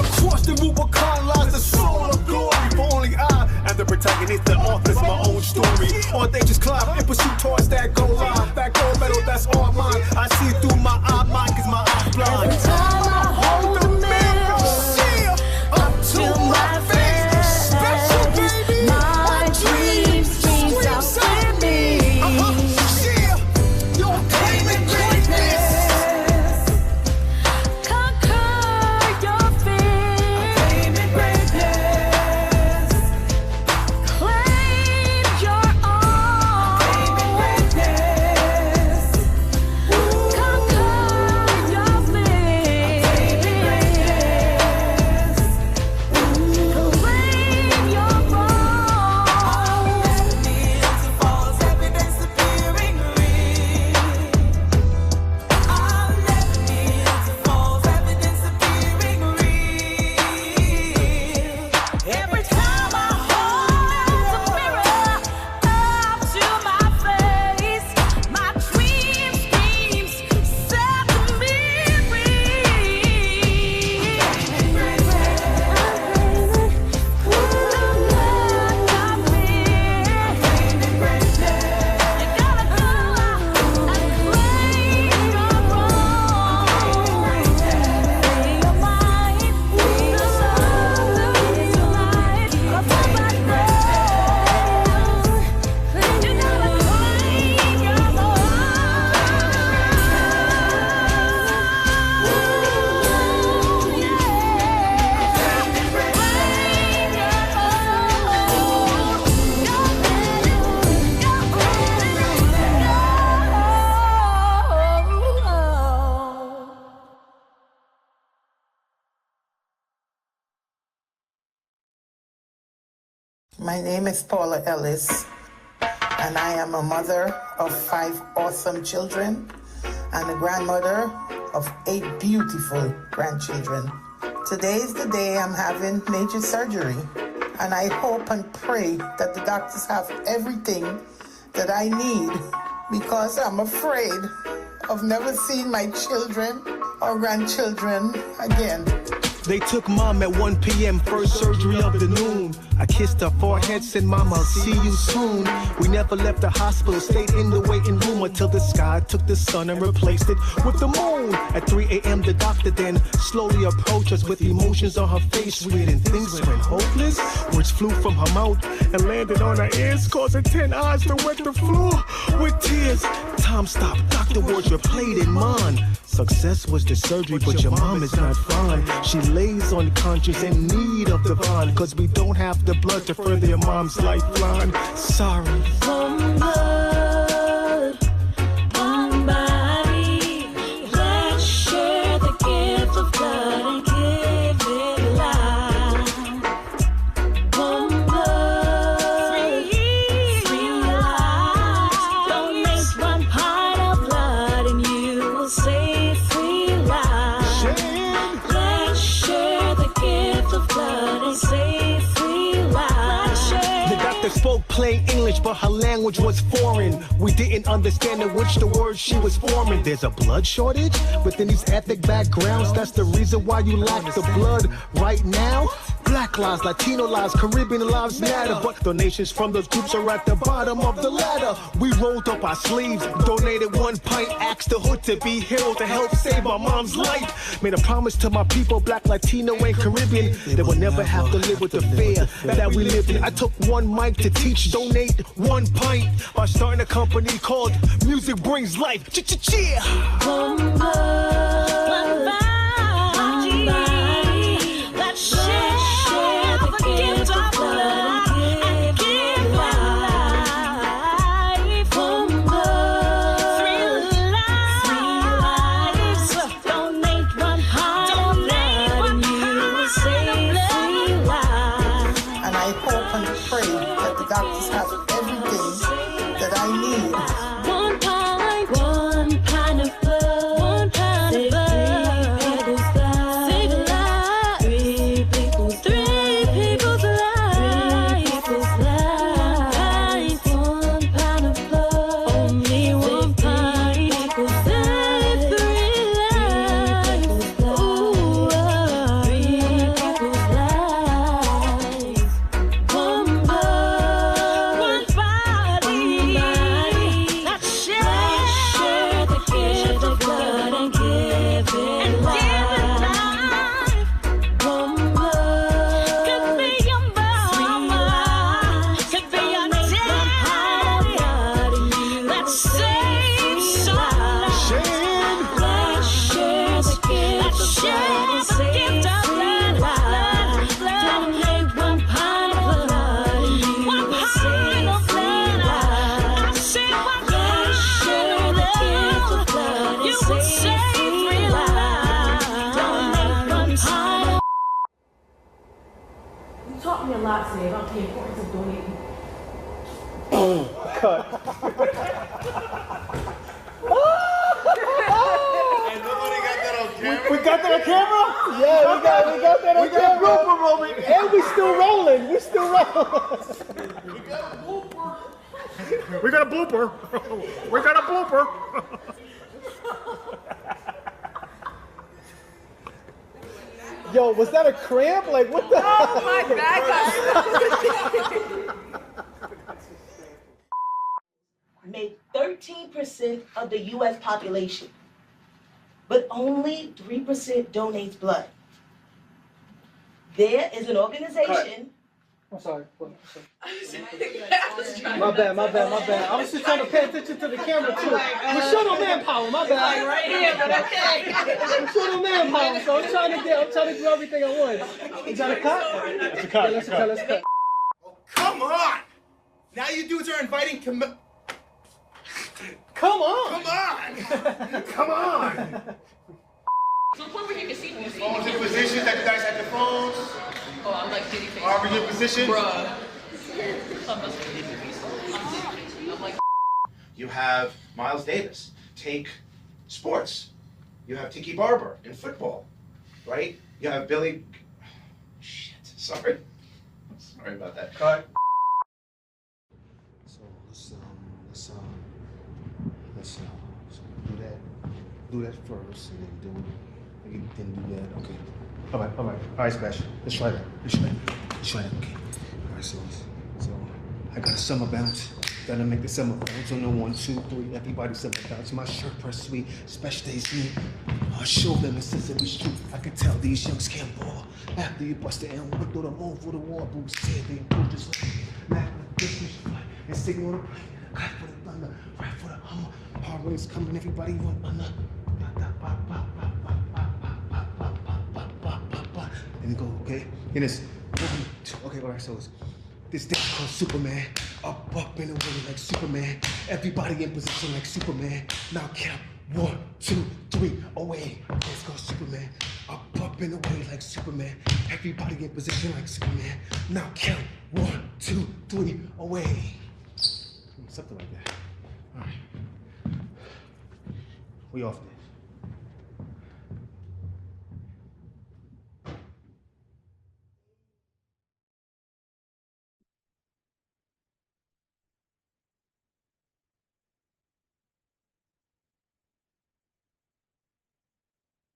S5: Across the Rubicon lies the soul of glory. For only I am the protagonist that authors my own story. Or they just climb in pursuit towards that goal line. That gold medal, that's all mine. I see through my eye, mine, cause my eyes blind.
S9: Every time I hold the mirror up to my face,
S5: Special baby,
S9: my dream screams out for me.
S5: You're claiming greatness.
S9: Conquer your fears. Claiming greatness. Claim your own. Claiming greatness. Conquer your fears.
S8: My name is Paula Ellis, and I am a mother of 5 awesome children and a grandmother of 8 beautiful grandchildren. Today's the day I'm having major surgery, and I hope and pray that the doctors have everything that I need, because I'm afraid of never seeing my children or grandchildren again.
S5: They took mom at 1 p.m., first surgery of the noon. I kissed her forehead, said, Mama, I'll see you soon. We never left the hospital, stayed in the waiting room until the sky took the sun and replaced it with the moon. At 3 a.m., the doctor then slowly approached us with emotions on her face. Reading things went hopeless. Words flew from her mouth and landed on her ears, causing 10 eyes to wet the floor with tears. Time stopped, doctor words replayed in mine. Success was the surgery, but your mom is not fine. She lays unconscious in need of divine, cause we don't have the blood to further your mom's lifeline. Sorry.
S9: One blood, one body. Let's share the gift of blood and give it life. One blood, three lives. Donate 1 pint of blood and you will save 3 lives. Let's share the gift of blood and save 3 lives.
S5: The doctor spoke plain English, but her language was foreign. We didn't understand in which the words she was forming. There's a blood shortage within these ethnic backgrounds. That's the reason why you lack the blood right now. Black lives, Latino lives, Caribbean lives matter, but donations from those groups are at the bottom of the ladder. We rolled up our sleeves, donated 1 pint, asked the hood to be heroes to help save our mom's life. Made a promise to my people, Black, Latino, and Caribbean, they will never have to live with the fear that we lived in. I took 1 mic to teach, donate 1 pint by starting a company called Music Brings Life. Cheer!
S9: One blood, one body. Let's share the gift of blood and give life. One blood, 3 lives. Donate 1 pint of blood and you will save 3 lives.
S8: And I hope and pray that the doctors have everything that I need.
S9: 1 pint of blood, 1 pint of blood. Save 3 people's lives. 3 people's lives. 1 pint of blood, only 1 pint. Save 3 lives. Ooh, 3 people's lives. 1 blood, 1 body. Let's share the gift of blood and give it life. 1 blood could be your mama, could be your daddy. Let's save some lives. Let's share the gift of blood. Donate 1 pint of blood and you will save 3 lives. I said 1 let's share the gift of blood and save 3 lives. Donate 1 pint of
S17: You taught me a lot today about the importance of donating.
S5: Cut. We got that on camera? Yeah, we got that on camera. We got a blooper moment. And we still rolling. We still rolling. We got a blooper. We got a blooper. Yo, was that a cramp? Like, what the hell?
S9: Oh my
S17: Make 13% of the U.S. population, but only 3% donates blood. There is an organization.
S5: I'm sorry. My bad. I was just trying to pay attention to the camera too. We're short on manpower. My bad.
S9: Right here, but okay.
S5: We're short on manpower, so I'm trying to do everything at once. Is that a cut? It's a cut. Let's cut.
S16: Come on! Now you dudes are inviting Come on!
S21: So the point where you can see me.
S16: Phones in position that you guys have the phones.
S21: Oh, I'm like kitty face.
S16: Are we in position?
S21: Bruh.
S16: You have Miles Davis. Take sports. You have Tiki Barber in football, right? You have Billy. Shit. Sorry. Sorry about that. Cut.
S5: So let's do that first, and then do that. Okay. All right, Sebastian. Let's try that. Okay. All right, so I got a summer bounce. Gotta make the summer bounce on the 1, 2, 3. Everybody summer bounce. My shirt press sweet. Special days me. I'll show them it's Mississippi Street. I can tell these youngs can't ball. After you bust the end, work through the moon for the war boots. Said they improve just like laugh like this, we should fight and sing on the plane. Clap for the thunder, right for the hummer. Hard rain's coming, everybody run under. And it go, okay? And it's 1, 2, okay, all right, so it's this dance called Superman. Up and away like Superman. Everybody in position like Superman. Now count 1, 2, 3, away. Dance called Superman. Up and away like Superman. Everybody in position like Superman. Now count 1, 2, 3, away. Something like that. All right. We off this.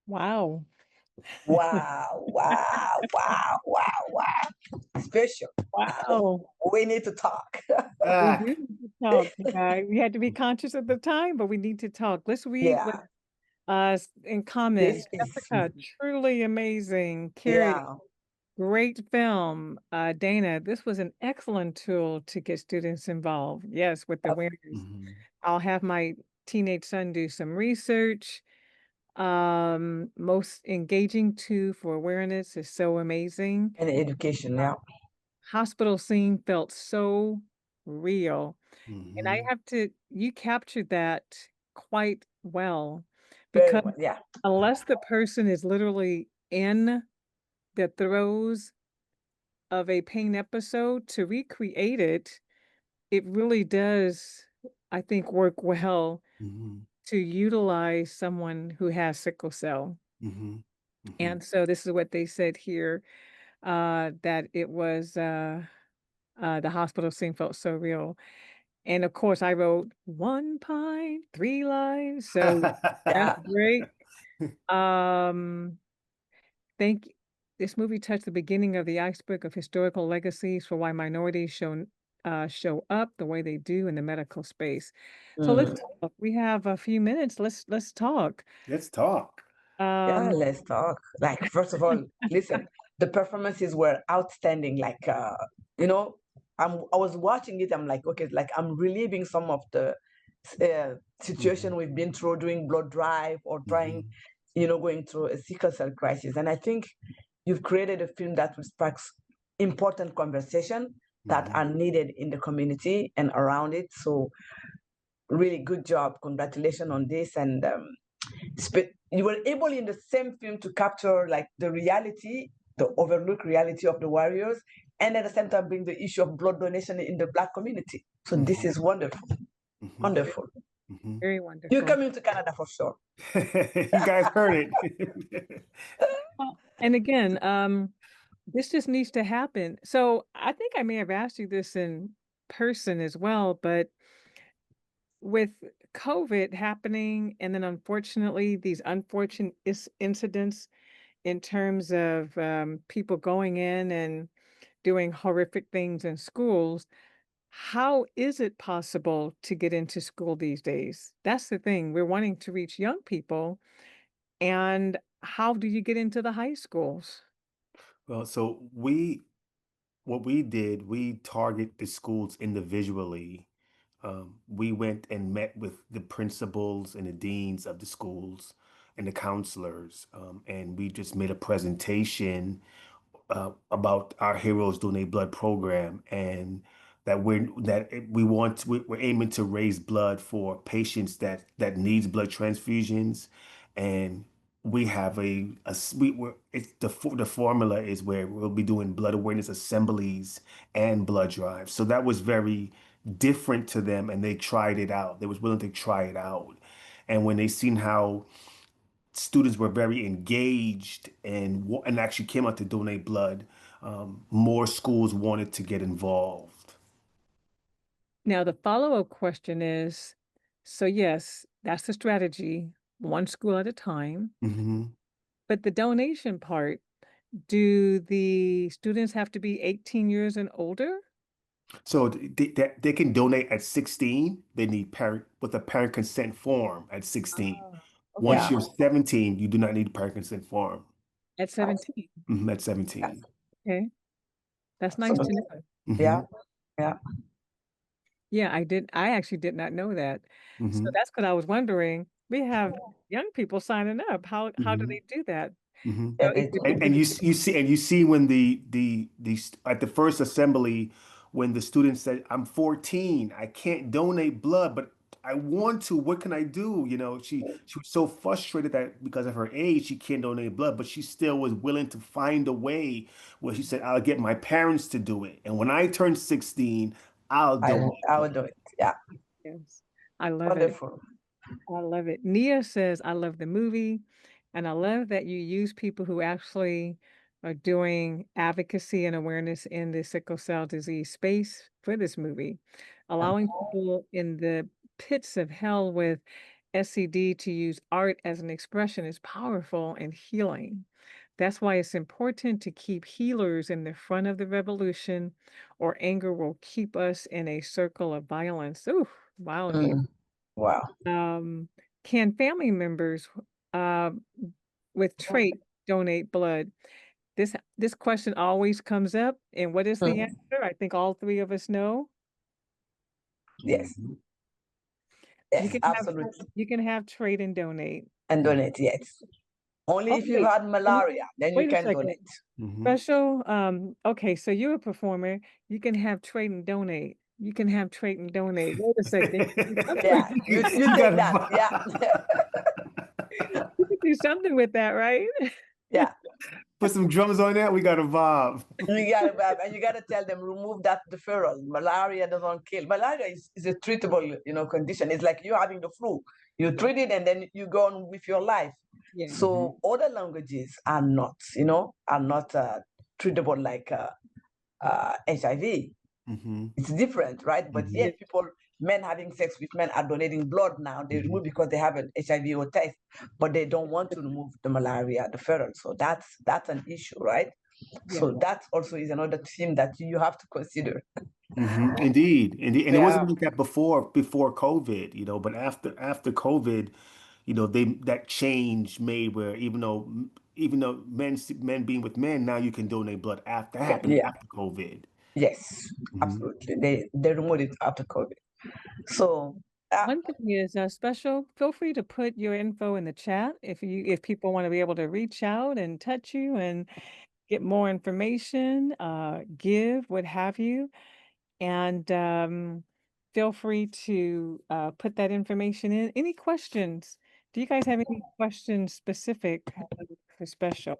S14: Wow.
S15: Wow, wow. Special.
S14: Wow.
S15: We need to talk.
S14: We do need to talk. We had to be conscious of the time, but we need to talk. Let's read what
S15: Yeah.
S14: in comments.
S15: This is
S14: Jessica, truly amazing. Carrie,
S15: yeah.
S14: great film. Dana, this was an excellent tool to get students involved. Yes, with awareness. I'll have my teenage son do some research. Most engaging tool for awareness is so amazing.
S15: And education now.
S14: Hospital scene felt so real. And I have to, you captured that quite well
S15: Very
S14: because
S15: well, yeah.
S14: unless the person is literally in the throes of a pain episode, to recreate it, it really does, I think, work well to utilize someone who has sickle cell. And so this is what they said here, that it was the hospital scene felt so real. And of course, I wrote 1 pint, 3 lives. So that's great. Think this movie touched the beginning of the iceberg of historical legacies for why minorities show up the way they do in the medical space. So let's talk. We have a few minutes. Let's talk.
S7: Let's talk.
S15: Yeah, let's talk. Like, first of all, listen, the performances were outstanding. Like, you know, I was watching it. I'm like, okay, like I'm reliving some of the situation we've been through doing blood drive or trying, going through a sickle cell crisis. And I think you've created a film that sparks important conversation that are needed in the community and around it. So really good job. Congratulations on this. And you were able in the same film to capture like the reality, the overlooked reality of the warriors, and at the same time bring the issue of blood donation in the Black community. So this is wonderful. Wonderful.
S14: Very wonderful.
S15: You're coming to Canada for sure.
S7: You guys heard it.
S14: And again, this just needs to happen. So I think I may have asked you this in person as well, but with COVID happening, and then unfortunately, these unfortunate incidents in terms of people going in and doing horrific things in schools, how is it possible to get into school these days? That's the thing. We're wanting to reach young people. And how do you get into the high schools?
S7: Well, so what we did, we target the schools individually. We went and met with the principals and the deans of the schools and the counselors, and we just made a presentation about our Heroes Donate Blood program, and we're aiming to raise blood for patients that needs blood transfusions, and we have it's the formula is where we'll be doing blood awareness assemblies and blood drives. So that was very different to them, and they tried it out. They was willing to try it out, and when they seen how students were very engaged and actually came out to donate blood, more schools wanted to get involved.
S14: Now, the follow-up question is, so yes, that's the strategy, one school at a time.
S7: Hmm.
S14: But the donation part, do the students have to be 18 years and older?
S7: So they can donate at 16. They need parent with a parent consent form at 16.
S14: Okay.
S7: Once you're 17, you do not need a parent consent form.
S14: At 17.
S7: At 17.
S14: Okay. That's nice to know.
S15: Yeah. Yeah.
S14: Yeah, I actually did not know that. So
S7: Hmm.
S14: that's what I was wondering. We have young people signing up. How do they do that?
S7: Hmm.
S14: So is
S7: And you see when at the first assembly when the student said, "I'm 14, I can't donate blood, but I want to. What can I do?" She was so frustrated that because of her age she can't donate blood, but she still was willing to find a way where she said, "I'll get my parents to do it, and when I turn 16, I'll donate."
S15: I will do it. Yeah.
S14: Yes. I love it.
S15: Wonderful.
S14: I love it. Nia says, I love the movie, and I love that you use people who actually are doing advocacy and awareness in the sickle cell disease space for this movie, allowing people in the pits of hell with SCD to use art as an expression is powerful and healing. That's why it's important to keep healers in the front of the revolution, or anger will keep us in a circle of violence. Ooh, wow, Nia.
S15: Wow.
S14: Can family members uh, with trait donate blood? This question always comes up, and what is the answer? I think all three of us know.
S15: Yes.
S14: You
S15: Yes,
S14: can have
S15: absolutely.
S14: you can have trait and donate.
S15: And donate, yes. Only if you've
S14: Okay.
S15: had malaria, then you
S14: Wait a
S15: can
S14: second.
S15: donate.
S14: Special. Okay, so you're a performer. You can have trait and donate. You can have trait and donate. Wait a second.
S15: Yeah, you take that. Yeah.
S14: You could do something with that, right?
S15: Yeah.
S7: Put some drums on that. We got a vibe.
S15: And you gotta tell them remove that deferral. Malaria doesn't kill. Malaria is a treatable, condition. It's like you're having the flu. You treat it and then you go on with your life.
S14: Yeah.
S15: So other languages are not, treatable like HIV. It's different, right? But yet men having sex with men are donating blood now. They remove because they have an HIV or test, but they don't want to remove the malaria, the feral. So that's an issue, right? So that also is another theme that you have to consider.
S7: Indeed. And it
S15: Yeah.
S7: wasn't like that before COVID, but after COVID, that change made where even though men being with men, now you can donate blood after that happened
S15: Yeah.
S7: after COVID.
S15: Yes, absolutely. They removed it after COVID. So
S14: one thing is special. Feel free to put your info in the chat if people want to be able to reach out and touch you and get more information, give, what have you. And feel free to put that information in. Any questions? Do you guys have any questions specific for special?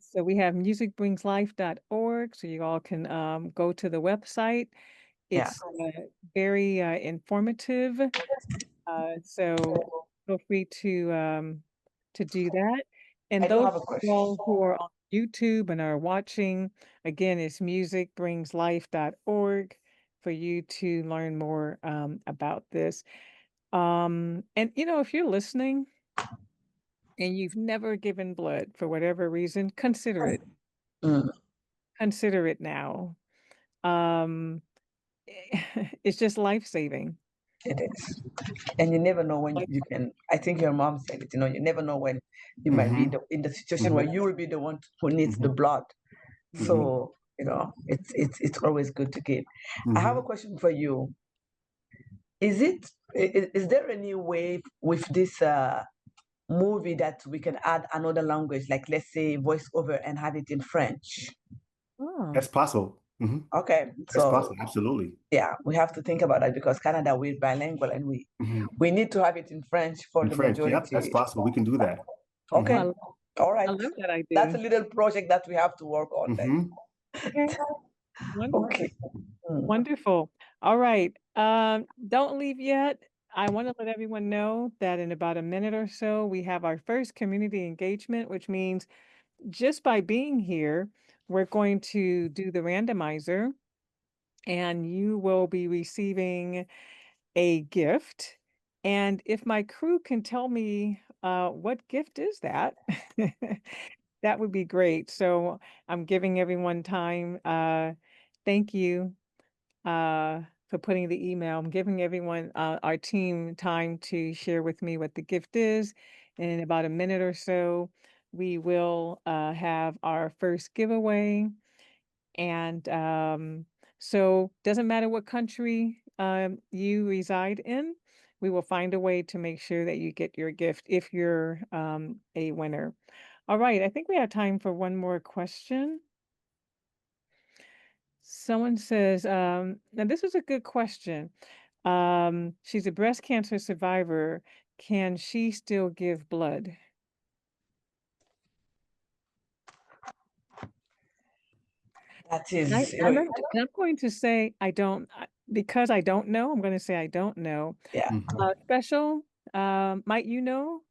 S14: So we have musicbringslife.org, so you all can go to the website. It's very informative. So feel free to do that. And
S15: I do
S14: those
S15: have a
S14: of
S15: question.
S14: you all who are on YouTube and are watching, again, it's musicbringslife.org for you to learn more about this. And if you're listening and you've never given blood for whatever reason, consider it. Consider it now. It's just life-saving.
S15: It is. And you never know when you can. I think your mom said it, you never know when you might be in the situation where you will be the one who needs the blood. So, it's always good to give. I have a question for you. Is there any way with this movie that we can add another language, like let's say voiceover and have it in French?
S14: Oh.
S7: That's possible.
S15: Okay,
S7: That's
S15: so
S7: possible. Absolutely.
S15: yeah, we have to think about that because Canada we're bilingual and we need to have it in French for
S7: In
S15: the
S7: French. Yep, that's
S15: majority.
S7: possible. We can do that.
S15: Okay,
S14: I,
S15: all right.
S14: I love that idea.
S15: That's a little project that we have to work on then.
S14: Okay. Wonderful.
S15: Okay.
S14: Wonderful. All right. Don't leave yet. I want to let everyone know that in about a minute or so, we have our first community engagement, which means just by being here, we're going to do the randomizer, and you will be receiving a gift. And if my crew can tell me what gift is that, that would be great. So I'm giving everyone time. Thank you for putting the email. I'm giving everyone, our team, time to share with me what the gift is. And in about a minute or so, we will have our first giveaway. And so doesn't matter what country you reside in, we will find a way to make sure that you get your gift if you're a winner. All right, I think we have time for one more question. Someone says, now this is a good question. She's a breast cancer survivor. Can she still give blood?
S15: That is,
S14: I'm going to say I don't, because I don't know, I'm going to say I don't know.
S15: Yeah.
S14: Special, might you know?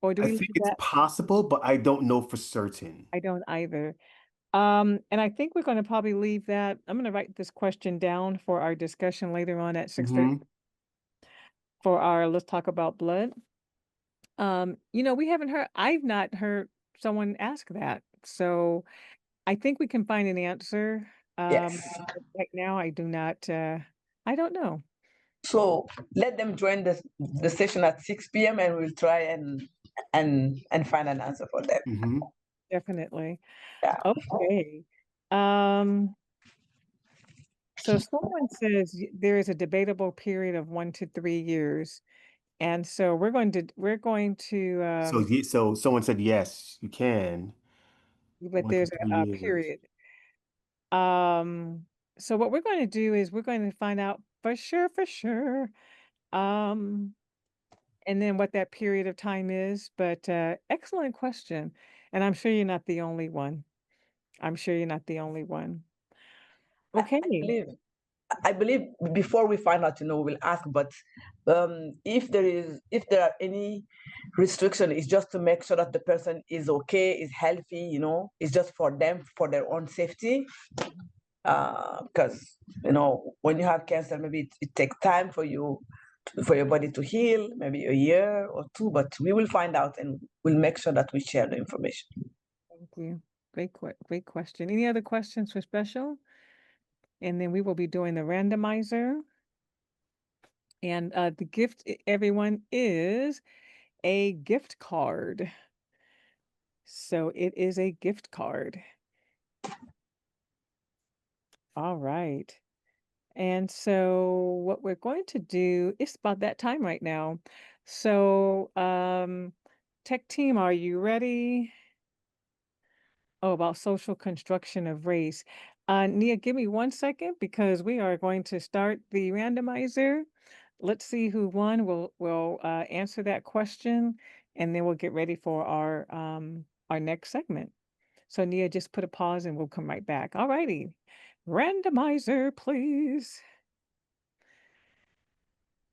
S14: Or do
S7: I
S14: we
S7: think
S14: leave
S7: it's
S14: that?
S7: possible, but I don't know for certain.
S14: I don't either. And I think we're going to probably leave that. I'm going to write this question down for our discussion later on at 6:30 for our Let's Talk About Blood. I've not heard someone ask that. So I think we can find an answer.
S15: Yes.
S14: Right now, I do not, I don't know.
S15: So let them join the session at 6 p.m. and we'll try and find an answer for them.
S14: Definitely.
S15: Yeah.
S14: Okay. So someone says there is a debatable period of 1 to 3 years. And so we're going to,
S7: So someone said yes, you can.
S14: but
S7: 1 to
S14: there's
S7: 3
S14: a
S7: years.
S14: period. So what we're going to do is we're going to find out for sure, and then what that period of time is. But excellent question. And I'm sure you're not the only one. I'm sure you're not the only one. Okay.
S15: I believe before we find out, we'll ask, but if there are any restriction, it's just to make sure that the person is okay, is healthy, it's just for them, for their own safety. Because, when you have cancer, maybe it takes time for your body to heal, maybe a year or two, but we will find out and we'll make sure that we share the information.
S14: Thank you. Great question. Any other questions for special? And then we will be doing the randomizer. And the gift, everyone, is a gift card. So it is a gift card. All right. And so what we're going to do, it's about that time right now. So tech team, are you ready? Oh, about social construction of race. Nia, give me 1 second because we are going to start the randomizer. Let's see who won. We'll answer that question, and then we'll get ready for our next segment. So Nia, just put a pause and we'll come right back. All righty. Randomizer, please.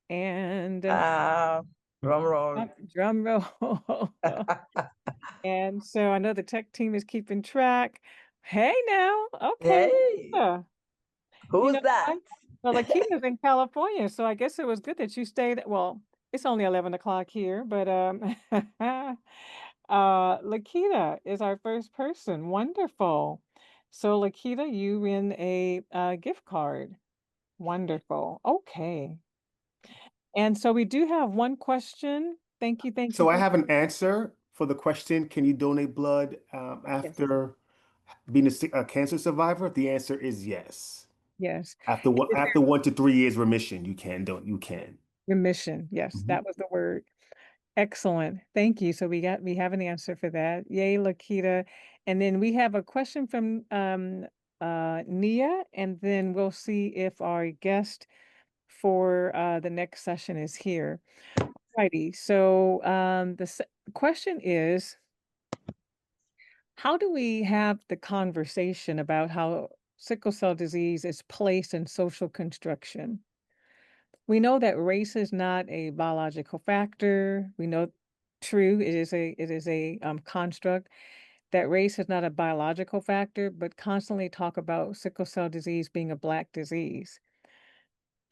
S14: And
S15: drum roll.
S14: Drum roll. And so I know the tech team is keeping track. Hey now, okay.
S15: Hey.
S14: Yeah.
S15: Who's that?
S14: Well, Lakita's in California, so I guess it was good that you stayed. Well, it's only 11 o'clock here, but Lakita is our first person. Wonderful. So Lakita, you win a gift card. Wonderful. Okay. And so we do have one question. Thank you.
S7: So I have an answer for the question, can you donate blood after being a cancer survivor? The answer is yes.
S14: Yes.
S7: After 1 to 3 years remission, you can.
S14: Remission. Yes, that was the word. Excellent. Thank you. So we have an answer for that. Yay, Lakita. And then we have a question from Nia, and then we'll see if our guest for the next session is here. Alrighty, so the question is, how do we have the conversation about how sickle cell disease is placed in social construction? We know that race is not a biological factor. We know, true, it is a construct. That race is not a biological factor, but constantly talk about sickle cell disease being a Black disease.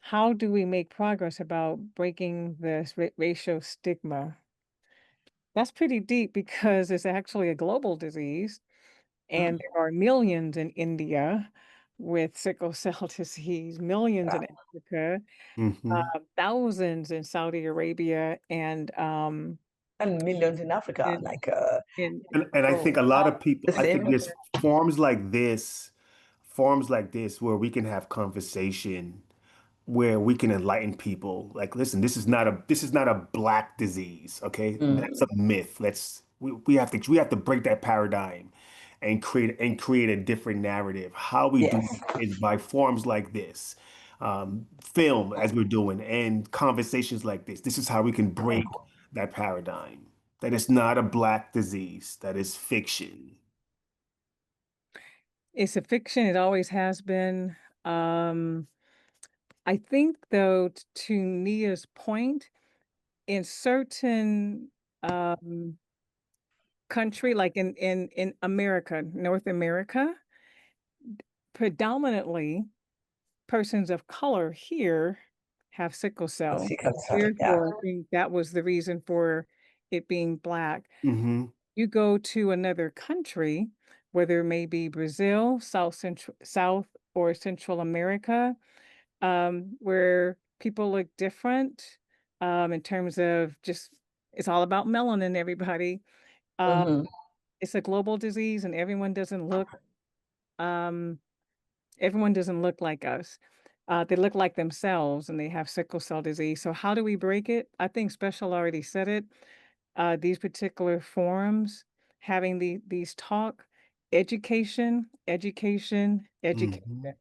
S14: How do we make progress about breaking this racial stigma? That's pretty deep because it's actually a global disease, and there are millions in India with sickle cell disease, millions in Africa, thousands in Saudi Arabia, and
S15: millions in Africa, like
S7: And I think a lot of people,
S15: the
S7: I
S15: same.
S7: think there's forums like this, where we can have conversation, where we can enlighten people. Like, listen, this is not a Black disease, okay? That's a myth. We have to break that paradigm and create a different narrative. How we do
S15: Yes.
S7: it is by forums like this, film as we're doing, and conversations like this. This is how we can break that paradigm. That it's not a Black disease. That is fiction.
S14: It's a fiction. It always has been. I think, though, to Nia's point, in certain country, like in America, North America, predominantly persons of color here have sickle cell.
S15: Sickle cell, yeah.
S14: Therefore, I think that was the reason for it being Black.
S7: Mm-hmm.
S14: You go to another country, whether it may be Brazil, South or Central America, where people look different in terms of just, it's all about melanin, everybody. It's a global disease, and everyone doesn't look like us. They look like themselves, and they have sickle cell disease. So how do we break it? I think Special already said it. These particular forums, having these talk, education, education, education.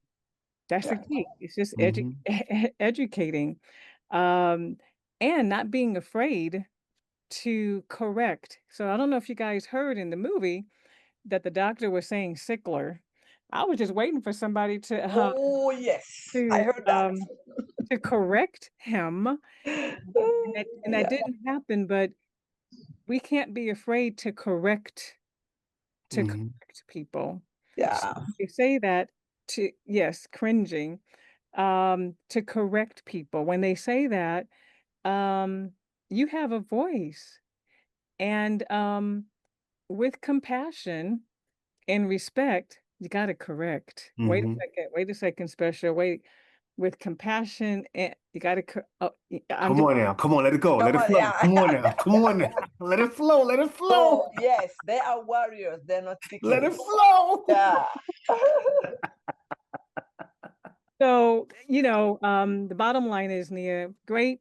S14: That's the key. It's just educating, and not being afraid to correct. So I don't know if you guys heard in the movie that the doctor was saying sickler. I was just waiting for somebody to
S15: Oh yes, I heard that.
S14: to correct him, and that didn't happen. But we can't be afraid to correct people.
S15: Yeah.
S14: They say that to, yes, cringing, to correct people. When they say that, you have a voice, and with compassion and respect, you got to correct. Wait a second, Special. Wait, with compassion, and you got to.
S7: Come on now. Come on. Let it go. Let it
S15: Come on,
S7: flow.
S15: yeah.
S7: Come on now. Come on now. Let it flow. Let it flow.
S15: So yes, they are warriors. They're not sick.
S7: Let it flow.
S15: Yeah.
S14: So, the bottom line is, Nia, great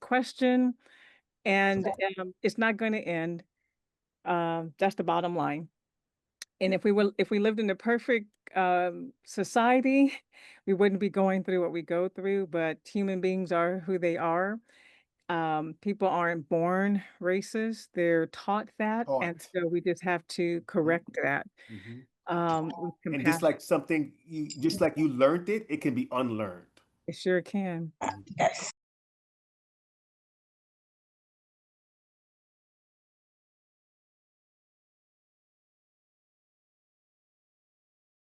S14: question, and it's not going to end. That's the bottom line. And if we lived in a perfect society, we wouldn't be going through what we go through. But human beings are who they are. People aren't born racist; they're taught that, and so we just have to correct that. With
S7: And just
S14: compassion.
S7: like just like you learned it, it can be unlearned.
S14: It sure can.
S15: Yes.